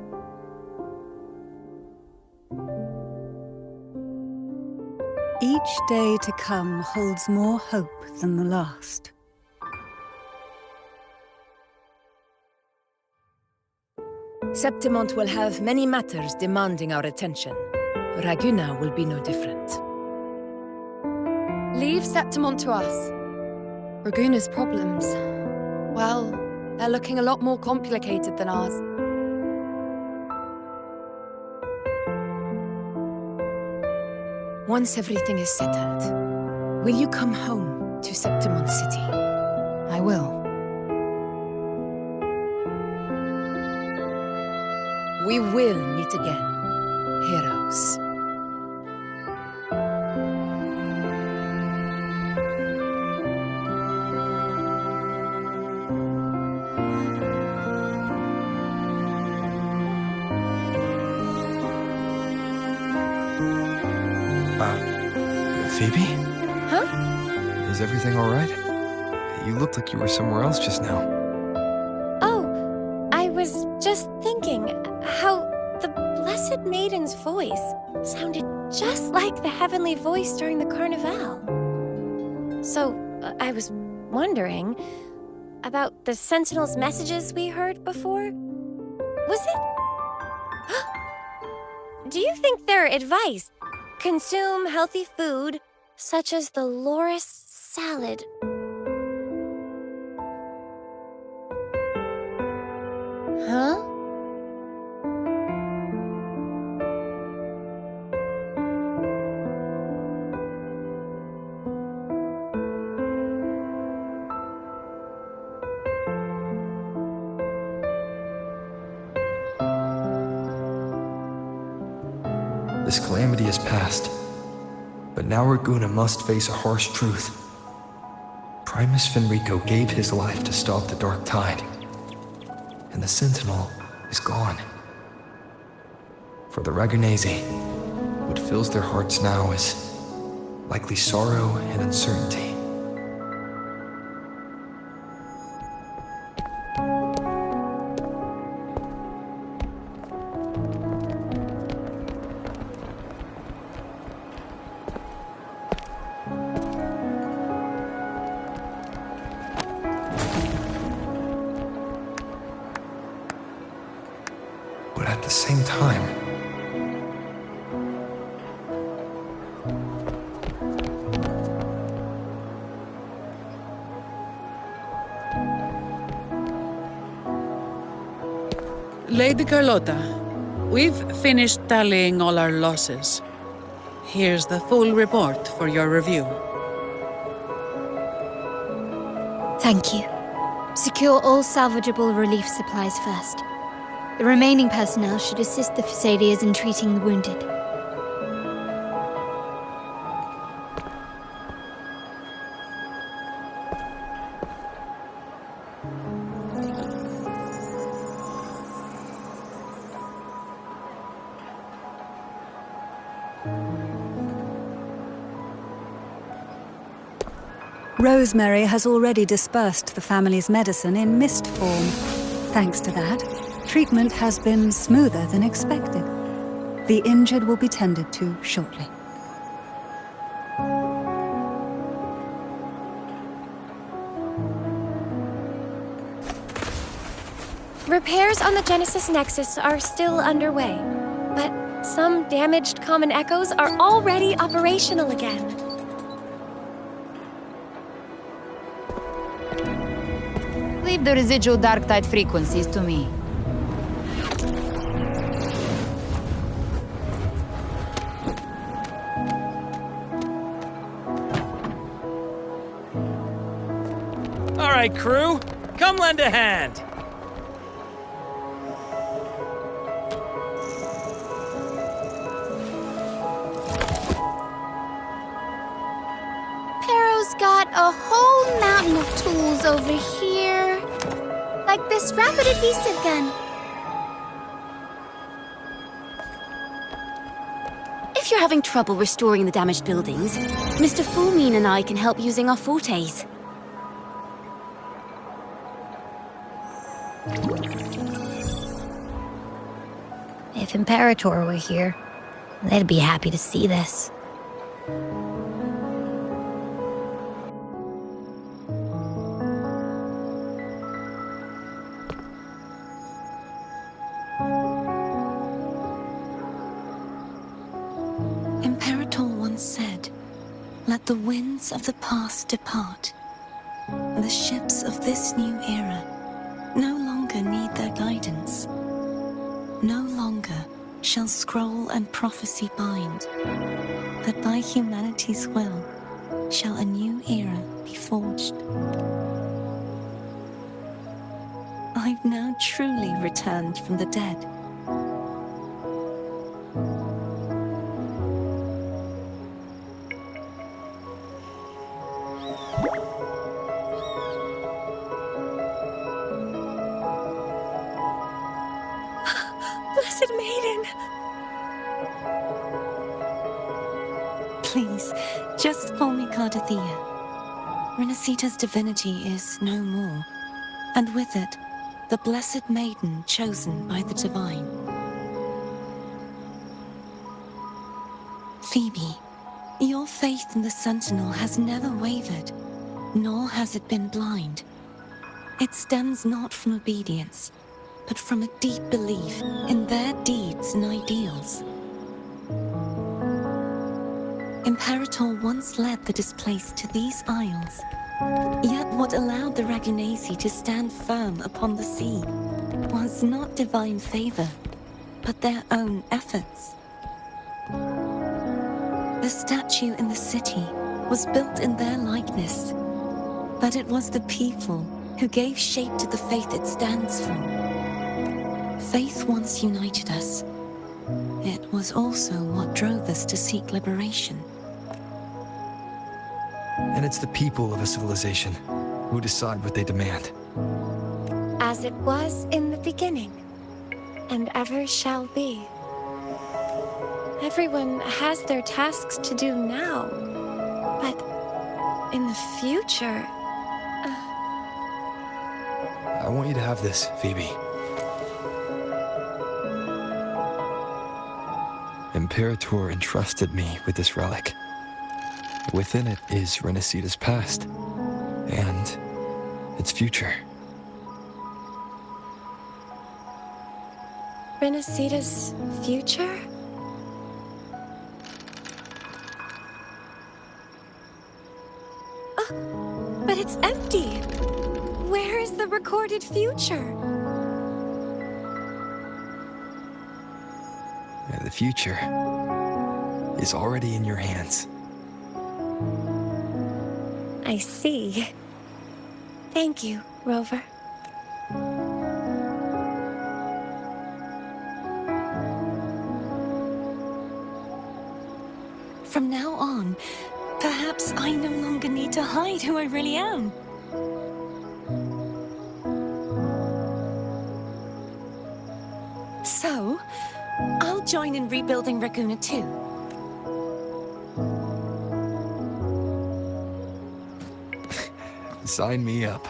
Each day to come holds more hope than the last. Septimont will have many matters demanding our attention. Raguna will be no different. Leave Septimont to us. Raguna's problems, well, they're looking a lot more complicated than ours. Once everything is settled, will you come home to Septimont City? I will. We will meet again, heroes. Phoebe? Huh? Is everything all right? You looked like you were somewhere else just now. Oh, I was just thinking how the Blessed Maiden's voice sounded just like the heavenly voice during the Carnival. So, I was wondering about the Sentinel's messages we heard before. Was it? Do you think their advice? Consume healthy food, such as the loris salad. Huh? This calamity is past, but now Raguna must face a harsh truth. Primus Fenrico gave his life to stop the Dark Tide, and the Sentinel is gone. For the Ragunesi, what fills their hearts now is likely sorrow and uncertainty. But at the same time, Lady Carlotta, we've finished tallying all our losses. Here's the full report for your review. Thank you. Secure all salvageable relief supplies first. The remaining personnel should assist the Phasadeas in treating the wounded. Rosemary has already dispersed the family's medicine in mist form. Thanks to that, treatment has been smoother than expected. The injured will be tended to shortly. Repairs on the Genesis Nexus are still underway, but some damaged common echoes are already operational again. Leave the residual dark tide frequencies to me. All right, crew, come lend a hand. Pero's got a whole mountain of tools over here. Like this rapid adhesive gun. If you're having trouble restoring the damaged buildings, Mr. Fulmine and I can help using our fortes. If Imperator were here, they'd be happy to see this. The winds of the past depart. The ships of this new era no longer need their guidance. No longer shall scroll and prophecy bind, but by humanity's will shall a new era be forged. I've now truly returned from the dead. Blessed Maiden! Please, just call me Cardathea. Renacita's divinity is no more, and with it, the Blessed Maiden chosen by the Divine. Phoebe, your faith in the Sentinel has never wavered, nor has it been blind. It stems not from obedience, but from a deep belief in their deeds and ideals. Imperator once led the displaced to these isles, yet what allowed the Ragunasi to stand firm upon the sea was not divine favor, but their own efforts. The statue in the city was built in their likeness, but it was the people who gave shape to the faith it stands for. Faith once united us. It was also what drove us to seek liberation. And it's the people of a civilization who decide what they demand. As it was in the beginning, and ever shall be. Everyone has their tasks to do now, but in the future... I want you to have this, Phoebe. Imperator entrusted me with this relic. Within it is Renacita's past, and its future. Renacita's future? Oh, but it's empty! Where is the recorded future? The future is already in your hands. I see. Thank you, Rover. From now on, perhaps I no longer need to hide who I really am. So, I'll join in rebuilding Raguna too. Sign me up.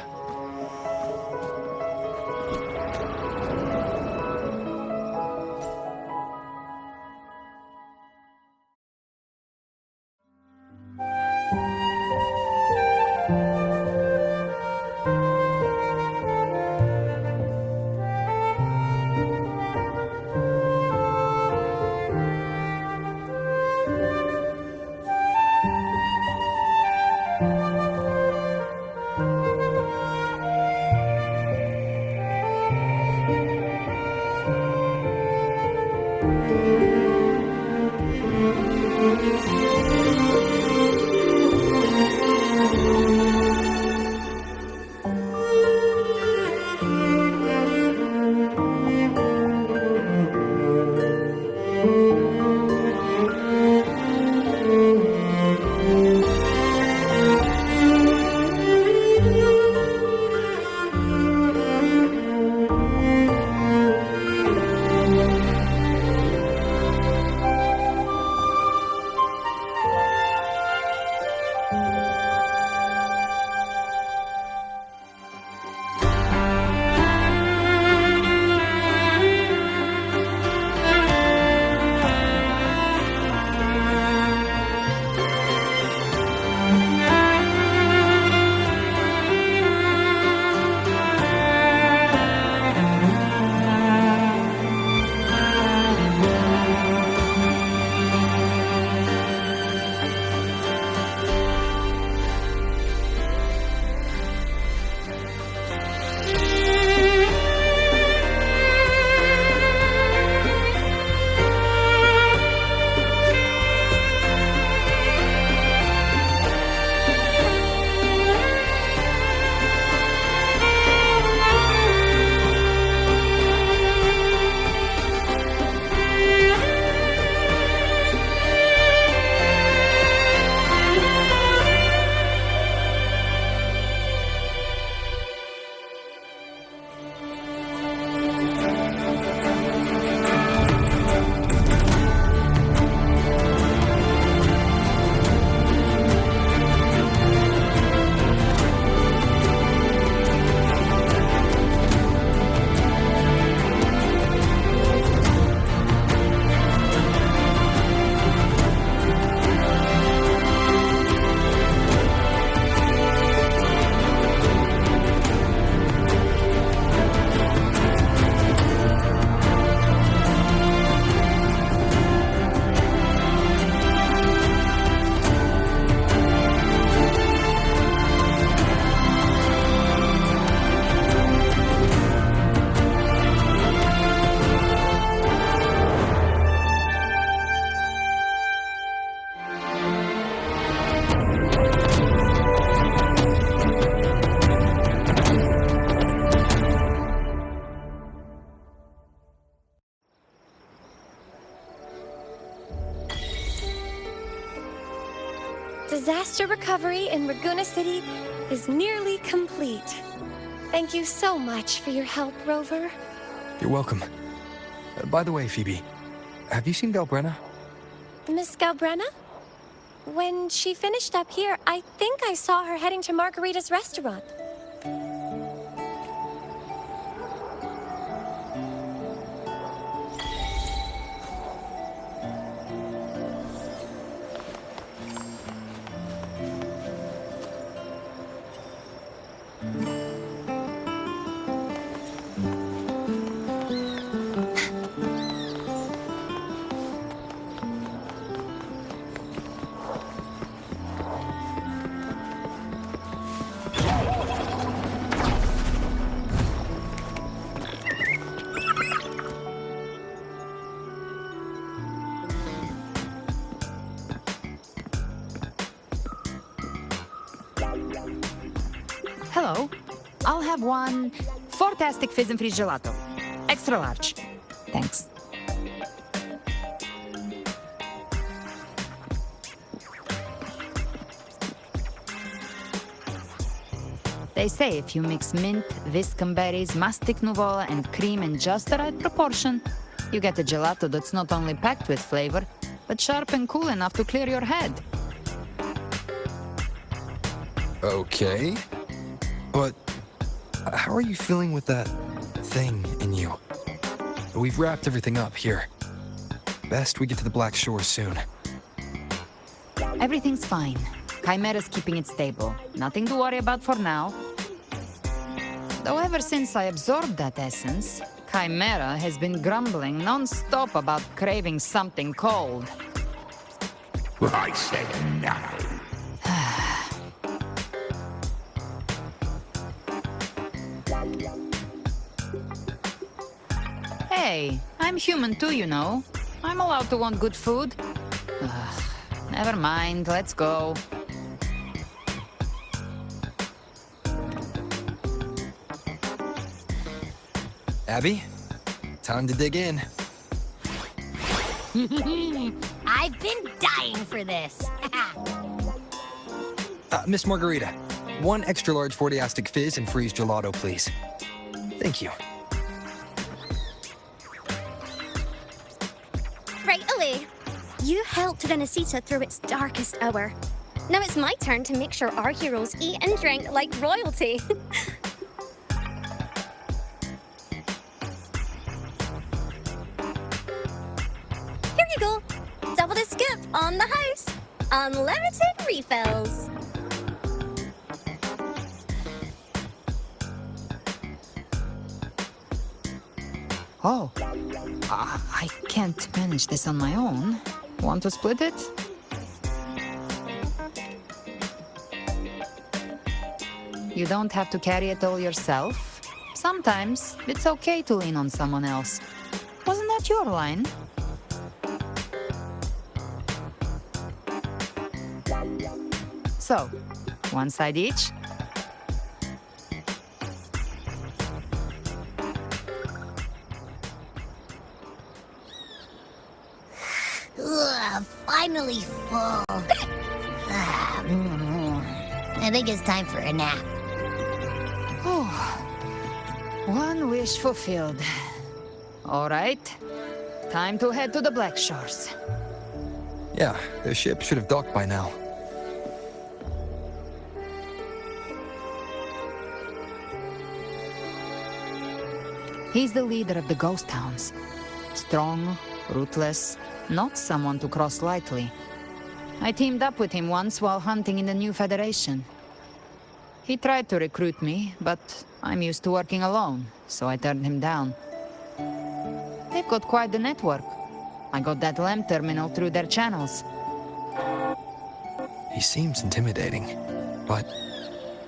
Disaster recovery in Raguna City is nearly complete. Thank you so much for your help, Rover. You're welcome. By the way, Phoebe, have you seen Galbrenna? Miss Galbrenna? When she finished up here, I think I saw her heading to Margarita's restaurant. Hello. I'll have one fantastic fizz and freeze gelato. Extra large. Thanks. They say if you mix mint, viscum berries, mastic nuvola, and cream in just the right proportion, you get a gelato that's not only packed with flavor, but sharp and cool enough to clear your head. Okay. But how are you feeling with that thing in you? We've wrapped everything up here. Best we get to the Black Shore soon. Everything's fine. Chimera's keeping it stable. Nothing to worry about for now. Though ever since I absorbed that essence, Chimera has been grumbling non-stop about craving something cold. I said nothing. Hey, I'm human too, you know. I'm allowed to want good food. Never mind, let's go. Abby, time to dig in. I've been dying for this. Miss Margarita, one extra large 40-astic fizz and freeze gelato, please. Thank you. Right away. You helped Renesita through its darkest hour. Now it's my turn to make sure our heroes eat and drink like royalty. Here you go. Double the scoop on the house. Unlimited refills. Oh, I can't manage this on my own. Want to split it? You don't have to carry it all yourself. Sometimes it's okay to lean on someone else. Wasn't that your line? So, one side each. Ugh, finally full. I think it's time for a nap. Oh, one wish fulfilled. All right, time to head to the Black Shores. Yeah, the ship should have docked by now. He's the leader of the ghost towns. Strong, ruthless, not someone to cross lightly. I teamed up with him once while hunting in the new Federation. He tried to recruit me, but I'm used to working alone, so I turned him down. They've got quite the network. I got that LEM terminal through their channels. He seems intimidating, but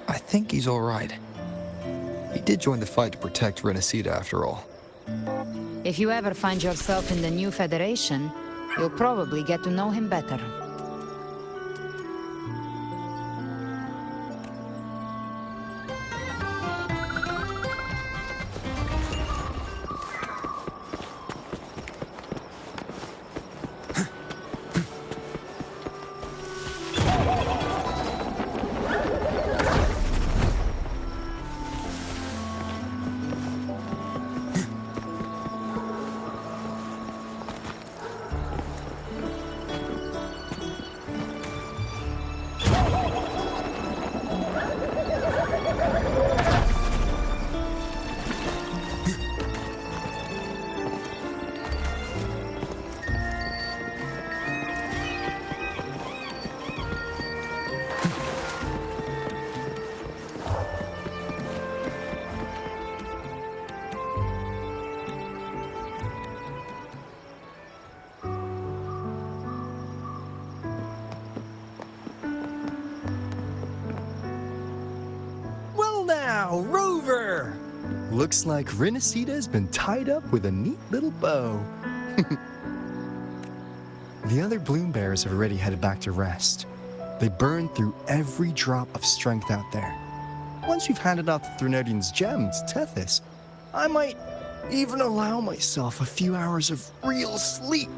I think he's all right. He did join the fight to protect Renesita after all. If you ever find yourself in the new Federation, you'll probably get to know him better. Wow, Rover! Looks like Renacita's been tied up with a neat little bow. The other bloom bearers have already headed back to rest. They burned through every drop of strength out there. Once we've handed out the Threnodian's gem to Tethys, I might even allow myself a few hours of real sleep.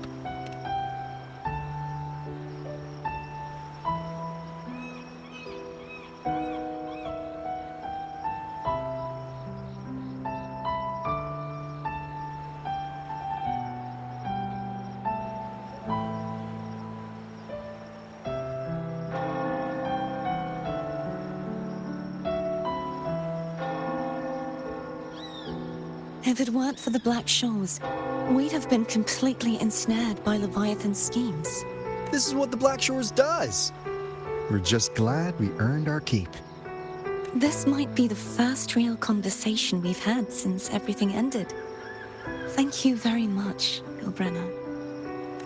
If it weren't for the Black Shores, we'd have been completely ensnared by Leviathan's schemes. This is what the Black Shores does. We're just glad we earned our keep. This might be the first real conversation we've had since everything ended. Thank you very much, Ilbrenna.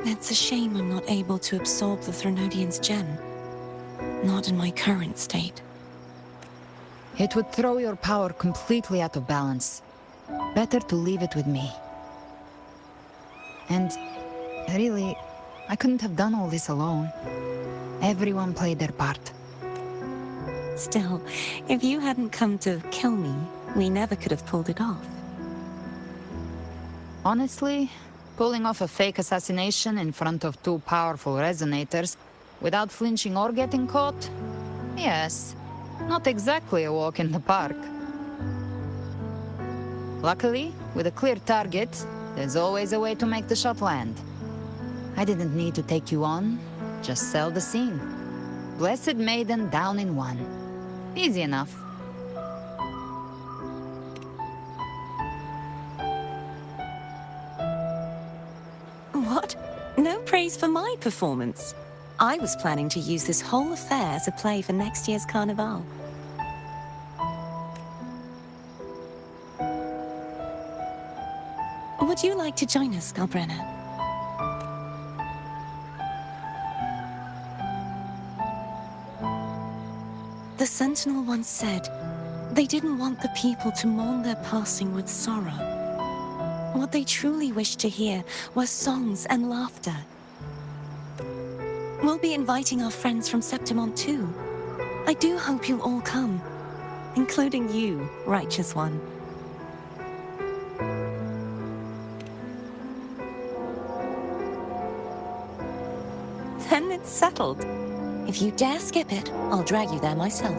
It's a shame I'm not able to absorb the Threnodian's gem. Not in my current state. It would throw your power completely out of balance. Better to leave it with me. And really, I couldn't have done all this alone. Everyone played their part. Still, if you hadn't come to kill me, we never could have pulled it off. Honestly, pulling off a fake assassination in front of two powerful resonators without flinching or getting caught? Yes, not exactly a walk in the park. Luckily, with a clear target, there's always a way to make the shot land. I didn't need to take you on, just sell the scene. Blessed Maiden down in one. Easy enough. What? No praise for my performance. I was planning to use this whole affair as a play for next year's Carnival. Would you like to join us, Galbrenna? The Sentinel once said, they didn't want the people to mourn their passing with sorrow. What they truly wished to hear were songs and laughter. We'll be inviting our friends from Septimont too. I do hope you'll all come, including you, Righteous One. Then it's settled. If you dare skip it, I'll drag you there myself.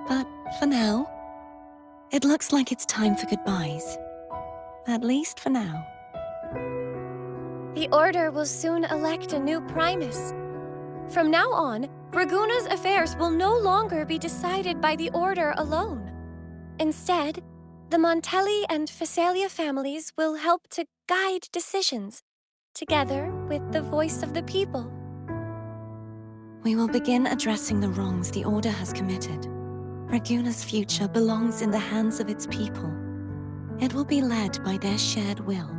But for now, it looks like it's time for goodbyes. At least for now. The Order will soon elect a new Primus. From now on, Raguna's affairs will no longer be decided by the Order alone. Instead, the Montelli and Phasalia families will help to guide decisions, together with the voice of the people. We will begin addressing the wrongs the Order has committed. Raguna's future belongs in the hands of its people. It will be led by their shared will.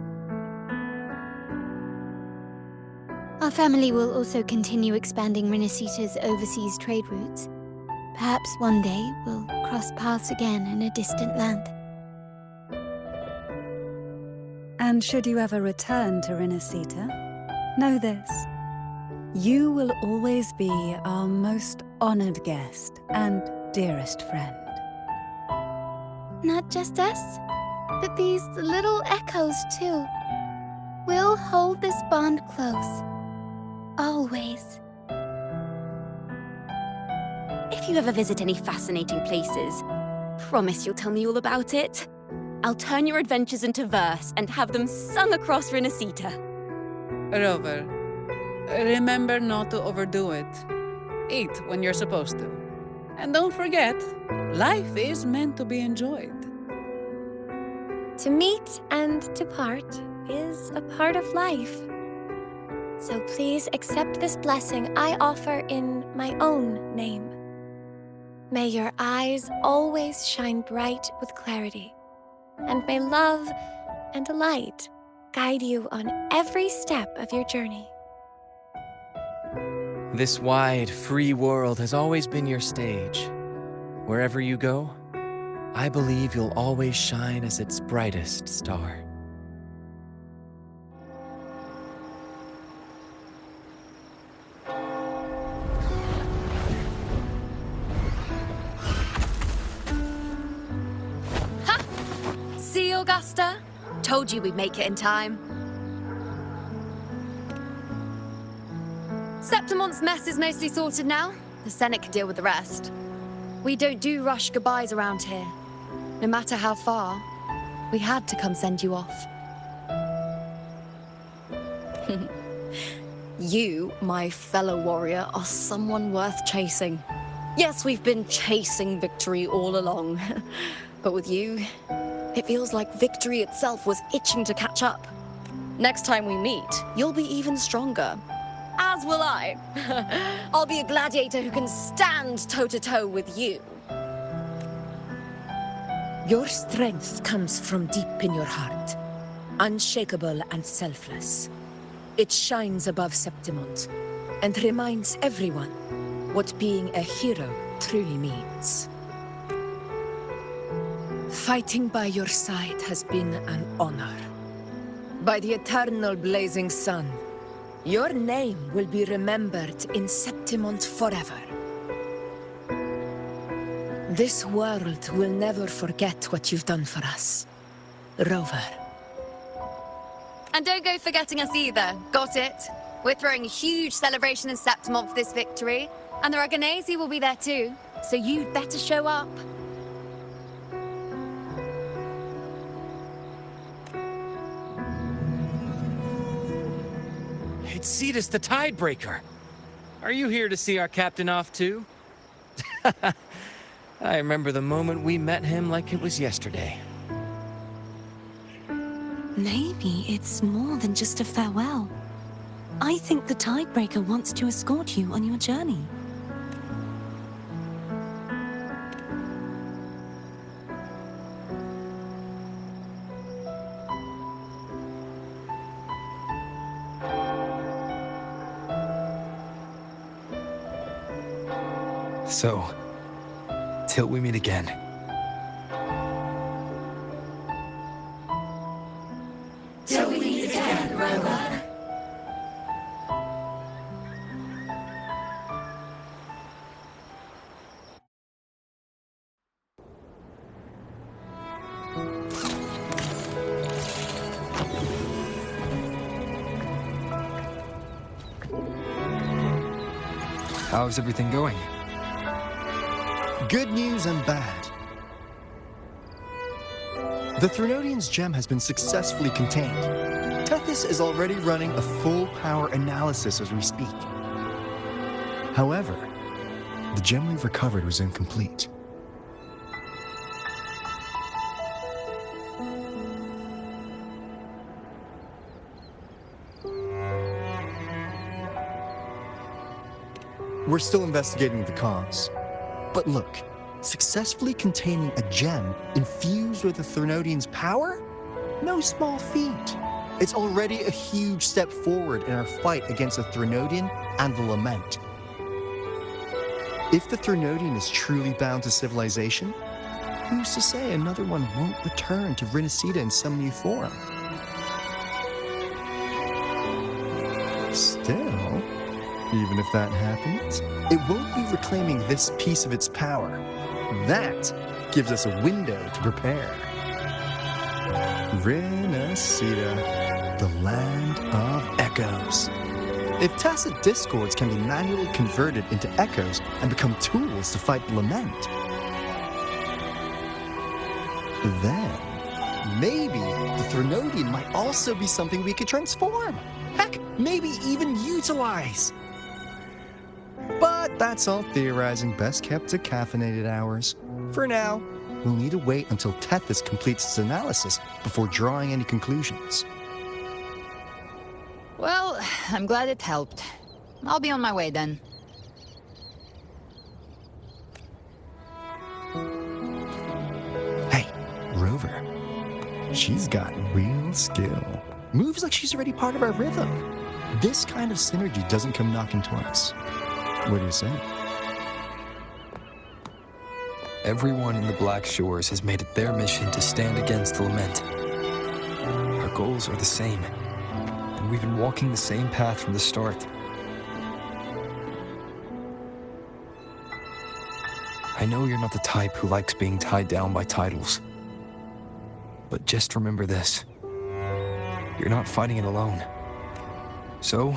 Our family will also continue expanding Renacita's overseas trade routes. Perhaps one day we'll cross paths again in a distant land. And should you ever return to Renacita, know this. You will always be our most honored guest and dearest friend. Not just us, but these little echoes too. We'll hold this bond close. Always. If you ever visit any fascinating places, promise you'll tell me all about it. I'll turn your adventures into verse and have them sung across Renacita. Rover, remember not to overdo it. Eat when you're supposed to. And don't forget, life is meant to be enjoyed. To meet and to part is a part of life. So please accept this blessing I offer in my own name. May your eyes always shine bright with clarity, and may love and light guide you on every step of your journey. This wide, free world has always been your stage. Wherever you go, I believe you'll always shine as its brightest star. See, Augusta? Told you we'd make it in time. Septimont's mess is mostly sorted now. The Senate can deal with the rest. We don't do rush goodbyes around here. No matter how far, we had to come send you off. You, my fellow warrior, are someone worth chasing. Yes, we've been chasing victory all along. But with you, it feels like victory itself was itching to catch up. Next time we meet, you'll be even stronger. As will I. I'll be a gladiator who can stand toe-to-toe with you. Your strength comes from deep in your heart, unshakable and selfless. It shines above Septimont and reminds everyone what being a hero truly means. Fighting by your side has been an honor. By the eternal blazing sun, your name will be remembered in Septimont forever. This world will never forget what you've done for us, Rover. And don't go forgetting us either. Got it? We're throwing a huge celebration in Septimont for this victory, and the Aragonese will be there too, so you'd better show up. It's Cetus the Tidebreaker. Are you here to see our captain off too? I remember the moment we met him like it was yesterday. Maybe it's more than just a farewell. I think the Tidebreaker wants to escort you on your journey. So, till we meet again. Till we meet again, Rover. How's everything going? Good news and bad. The Threnodian's gem has been successfully contained. Tethys is already running a full power analysis as we speak. However, the gem we've recovered was incomplete. We're still investigating the cause. But look, successfully containing a gem infused with the Threnodian's power? No small feat. It's already a huge step forward in our fight against the Threnodian and the Lament. If the Threnodian is truly bound to civilization, who's to say another one won't return to Renacida in some new form? Still, even if that happens, it won't be reclaiming this piece of its power. That gives us a window to prepare. Renacida, the land of echoes. If tacit discords can be manually converted into echoes and become tools to fight the Lament, then maybe the Threnodian might also be something we could transform. Heck, maybe even utilize. But that's all theorizing best kept to caffeinated hours. For now, we'll need to wait until Tethys completes its analysis before drawing any conclusions. Well, I'm glad it helped. I'll be on my way then. Hey, Rover. She's got real skill. Moves like she's already part of our rhythm. This kind of synergy doesn't come knocking twice. What do you say? Everyone in the Black Shores has made it their mission to stand against the lament. Our goals are the same, and we've been walking the same path from the start. I know you're not the type who likes being tied down by titles. But just remember this. You're not fighting it alone. So...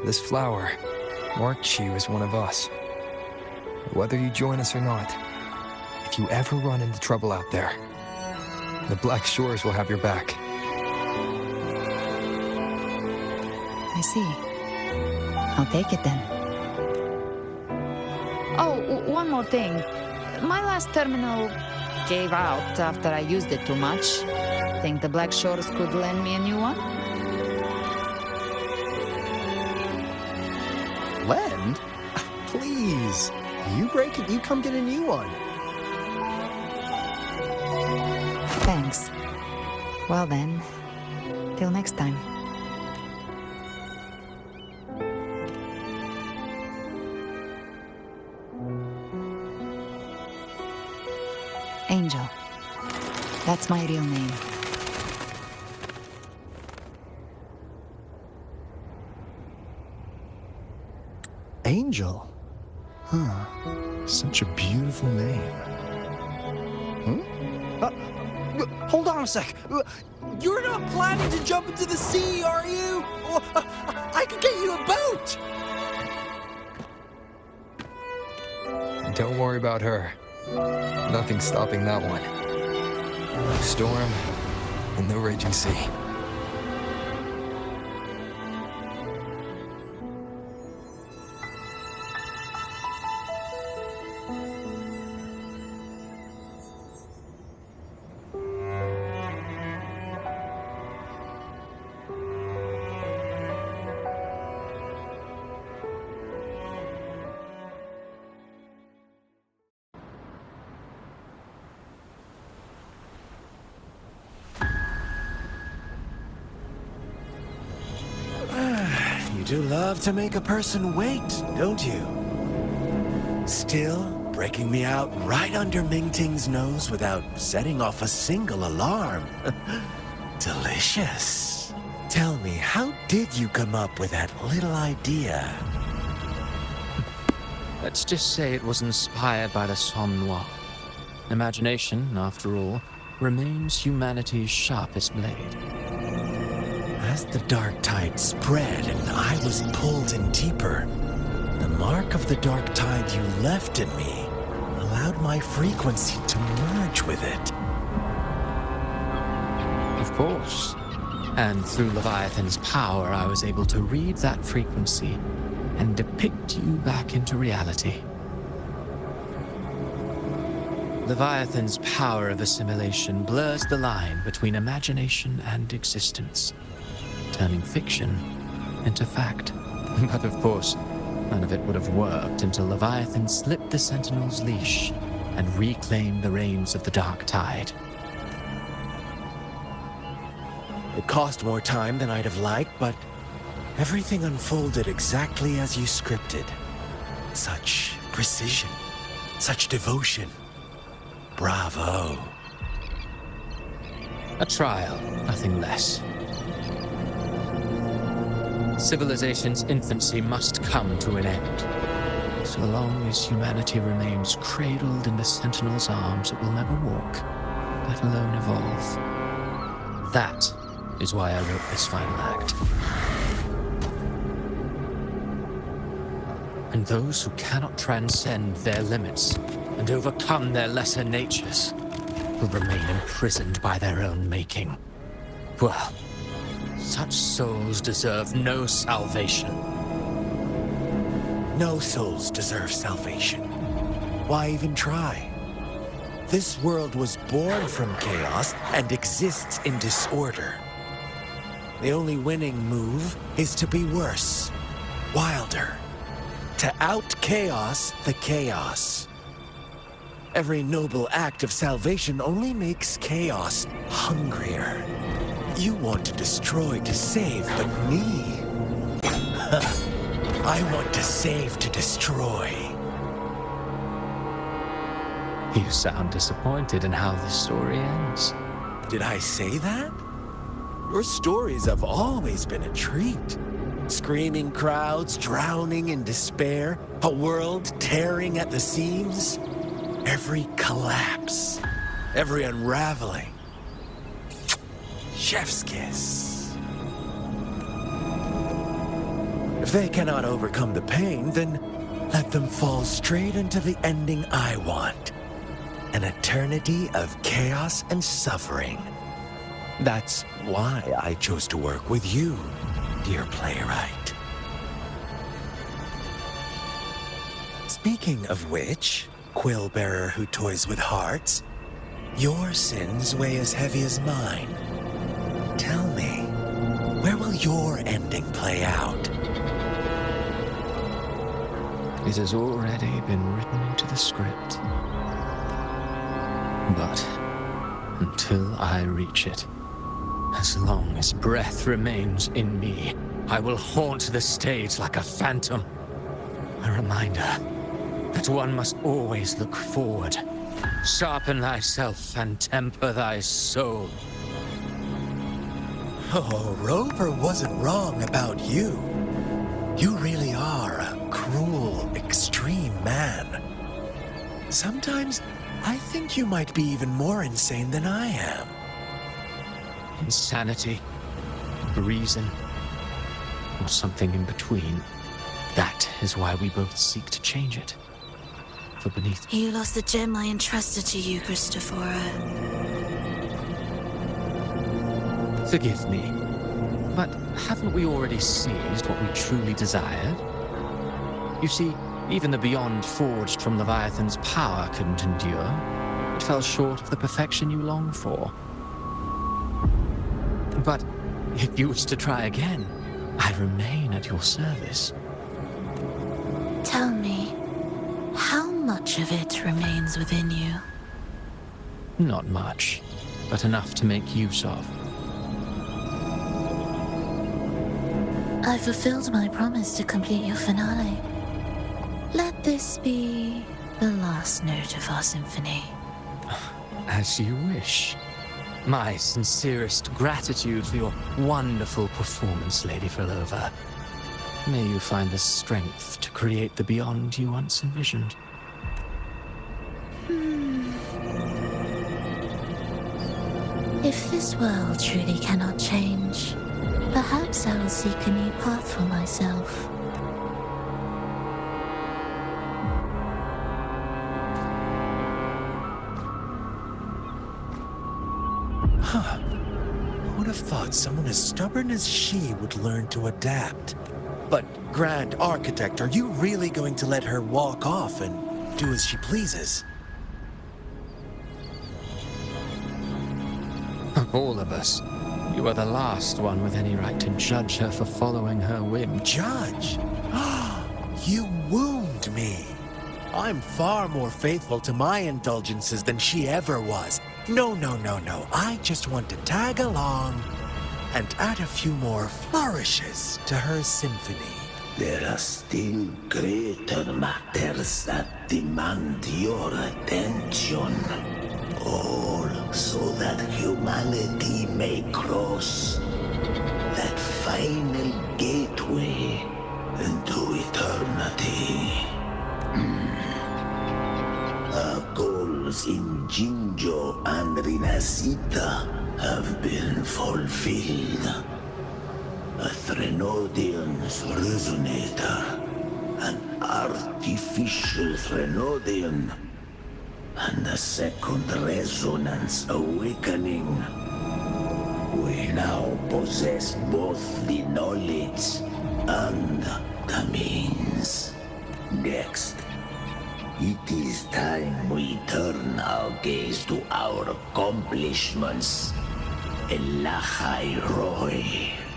This flower marks you as one of us. Whether you join us or not, if you ever run into trouble out there, the Black Shores will have your back. I see. I'll take it then. Oh, one more thing. My last terminal gave out after I used it too much. Think the Black Shores could lend me a new one? Lend? Please. You break it, you come get a new one. Thanks. Well then, till next time. Angel. That's my real name. Angel? Huh. Such a beautiful name. Hold on a sec. You're not planning to jump into the sea, are you? I could get you a boat! Don't worry about her. Nothing's stopping that one. No storm and no raging sea. You do love to make a person wait, don't you? Still, breaking me out right under Mingting's nose without setting off a single alarm. Delicious. Tell me, how did you come up with that little idea? Let's just say it was inspired by the Somme Noir. Imagination, after all, remains humanity's sharpest blade. As the dark tide spread and I was pulled in deeper, the mark of the dark tide you left in me allowed my frequency to merge with it. Of course. And through Leviathan's power, I was able to read that frequency and depict you back into reality. Leviathan's power of assimilation blurs the line between imagination and existence, turning fiction into fact. But of course, none of it would have worked until Leviathan slipped the Sentinel's leash and reclaimed the reins of the dark tide. It cost more time than I'd have liked, but everything unfolded exactly as you scripted. Such precision, such devotion. Bravo. A trial, nothing less. Civilization's infancy must come to an end. So long as humanity remains cradled in the Sentinel's arms, it will never walk, let alone evolve. That is why I wrote this final act. And those who cannot transcend their limits and overcome their lesser natures will remain imprisoned by their own making. Well, such souls deserve no salvation. No souls deserve salvation. Why even try? This world was born from chaos and exists in disorder. The only winning move is to be worse, wilder, to out-chaos the chaos. Every noble act of salvation only makes chaos hungrier. You want to destroy to save, but me? I want to save to destroy. You sound disappointed in how this story ends. Did I say that? Your stories have always been a treat. Screaming crowds drowning in despair, a world tearing at the seams. Every collapse, every unraveling. Chef's kiss. If they cannot overcome the pain, then let them fall straight into the ending I want. An eternity of chaos and suffering. That's why I chose to work with you, dear playwright. Speaking of which, quill bearer who toys with hearts, your sins weigh as heavy as mine. Tell me, where will your ending play out? It has already been written into the script. But until I reach it, as long as breath remains in me, I will haunt the stage like a phantom. A reminder that one must always look forward. Sharpen thyself and temper thy soul. Oh, Rover wasn't wrong about you. You really are a cruel, extreme man. Sometimes I think you might be even more insane than I am. Insanity, reason, or something in between. That is why we both seek to change it. For beneath... You lost the gem I entrusted to you, Christophora. Forgive me, but haven't we already seized what we truly desired? You see, even the beyond forged from Leviathan's power couldn't endure. It fell short of the perfection you long for. But if you wish to try again, I remain at your service. Tell me, how much of it remains within you? Not much, but enough to make use of. I fulfilled my promise to complete your finale. Let this be the last note of our symphony. As you wish. My sincerest gratitude for your wonderful performance, Lady Filova. May you find the strength to create the beyond you once envisioned. If this world truly cannot change, perhaps I will seek a new path for myself. Huh. I would have thought someone as stubborn as she would learn to adapt. But, Grand Architect, are you really going to let her walk off and do as she pleases? Of all of us, you are the last one with any right to judge her for following her whim. Judge? You wound me. I'm far more faithful to my indulgences than she ever was. No. I just want to tag along and add a few more flourishes to her symphony. There are still greater matters that demand your attention. All so that humanity may cross that final gateway into eternity. Our goals in Jinjo and Rinasita have been fulfilled. A Threnodian's resonator, an artificial Threnodian, and a second resonance awakening. We now possess both the knowledge and the means. Next, it is time we turn our gaze to our accomplishments. Elachai Roy.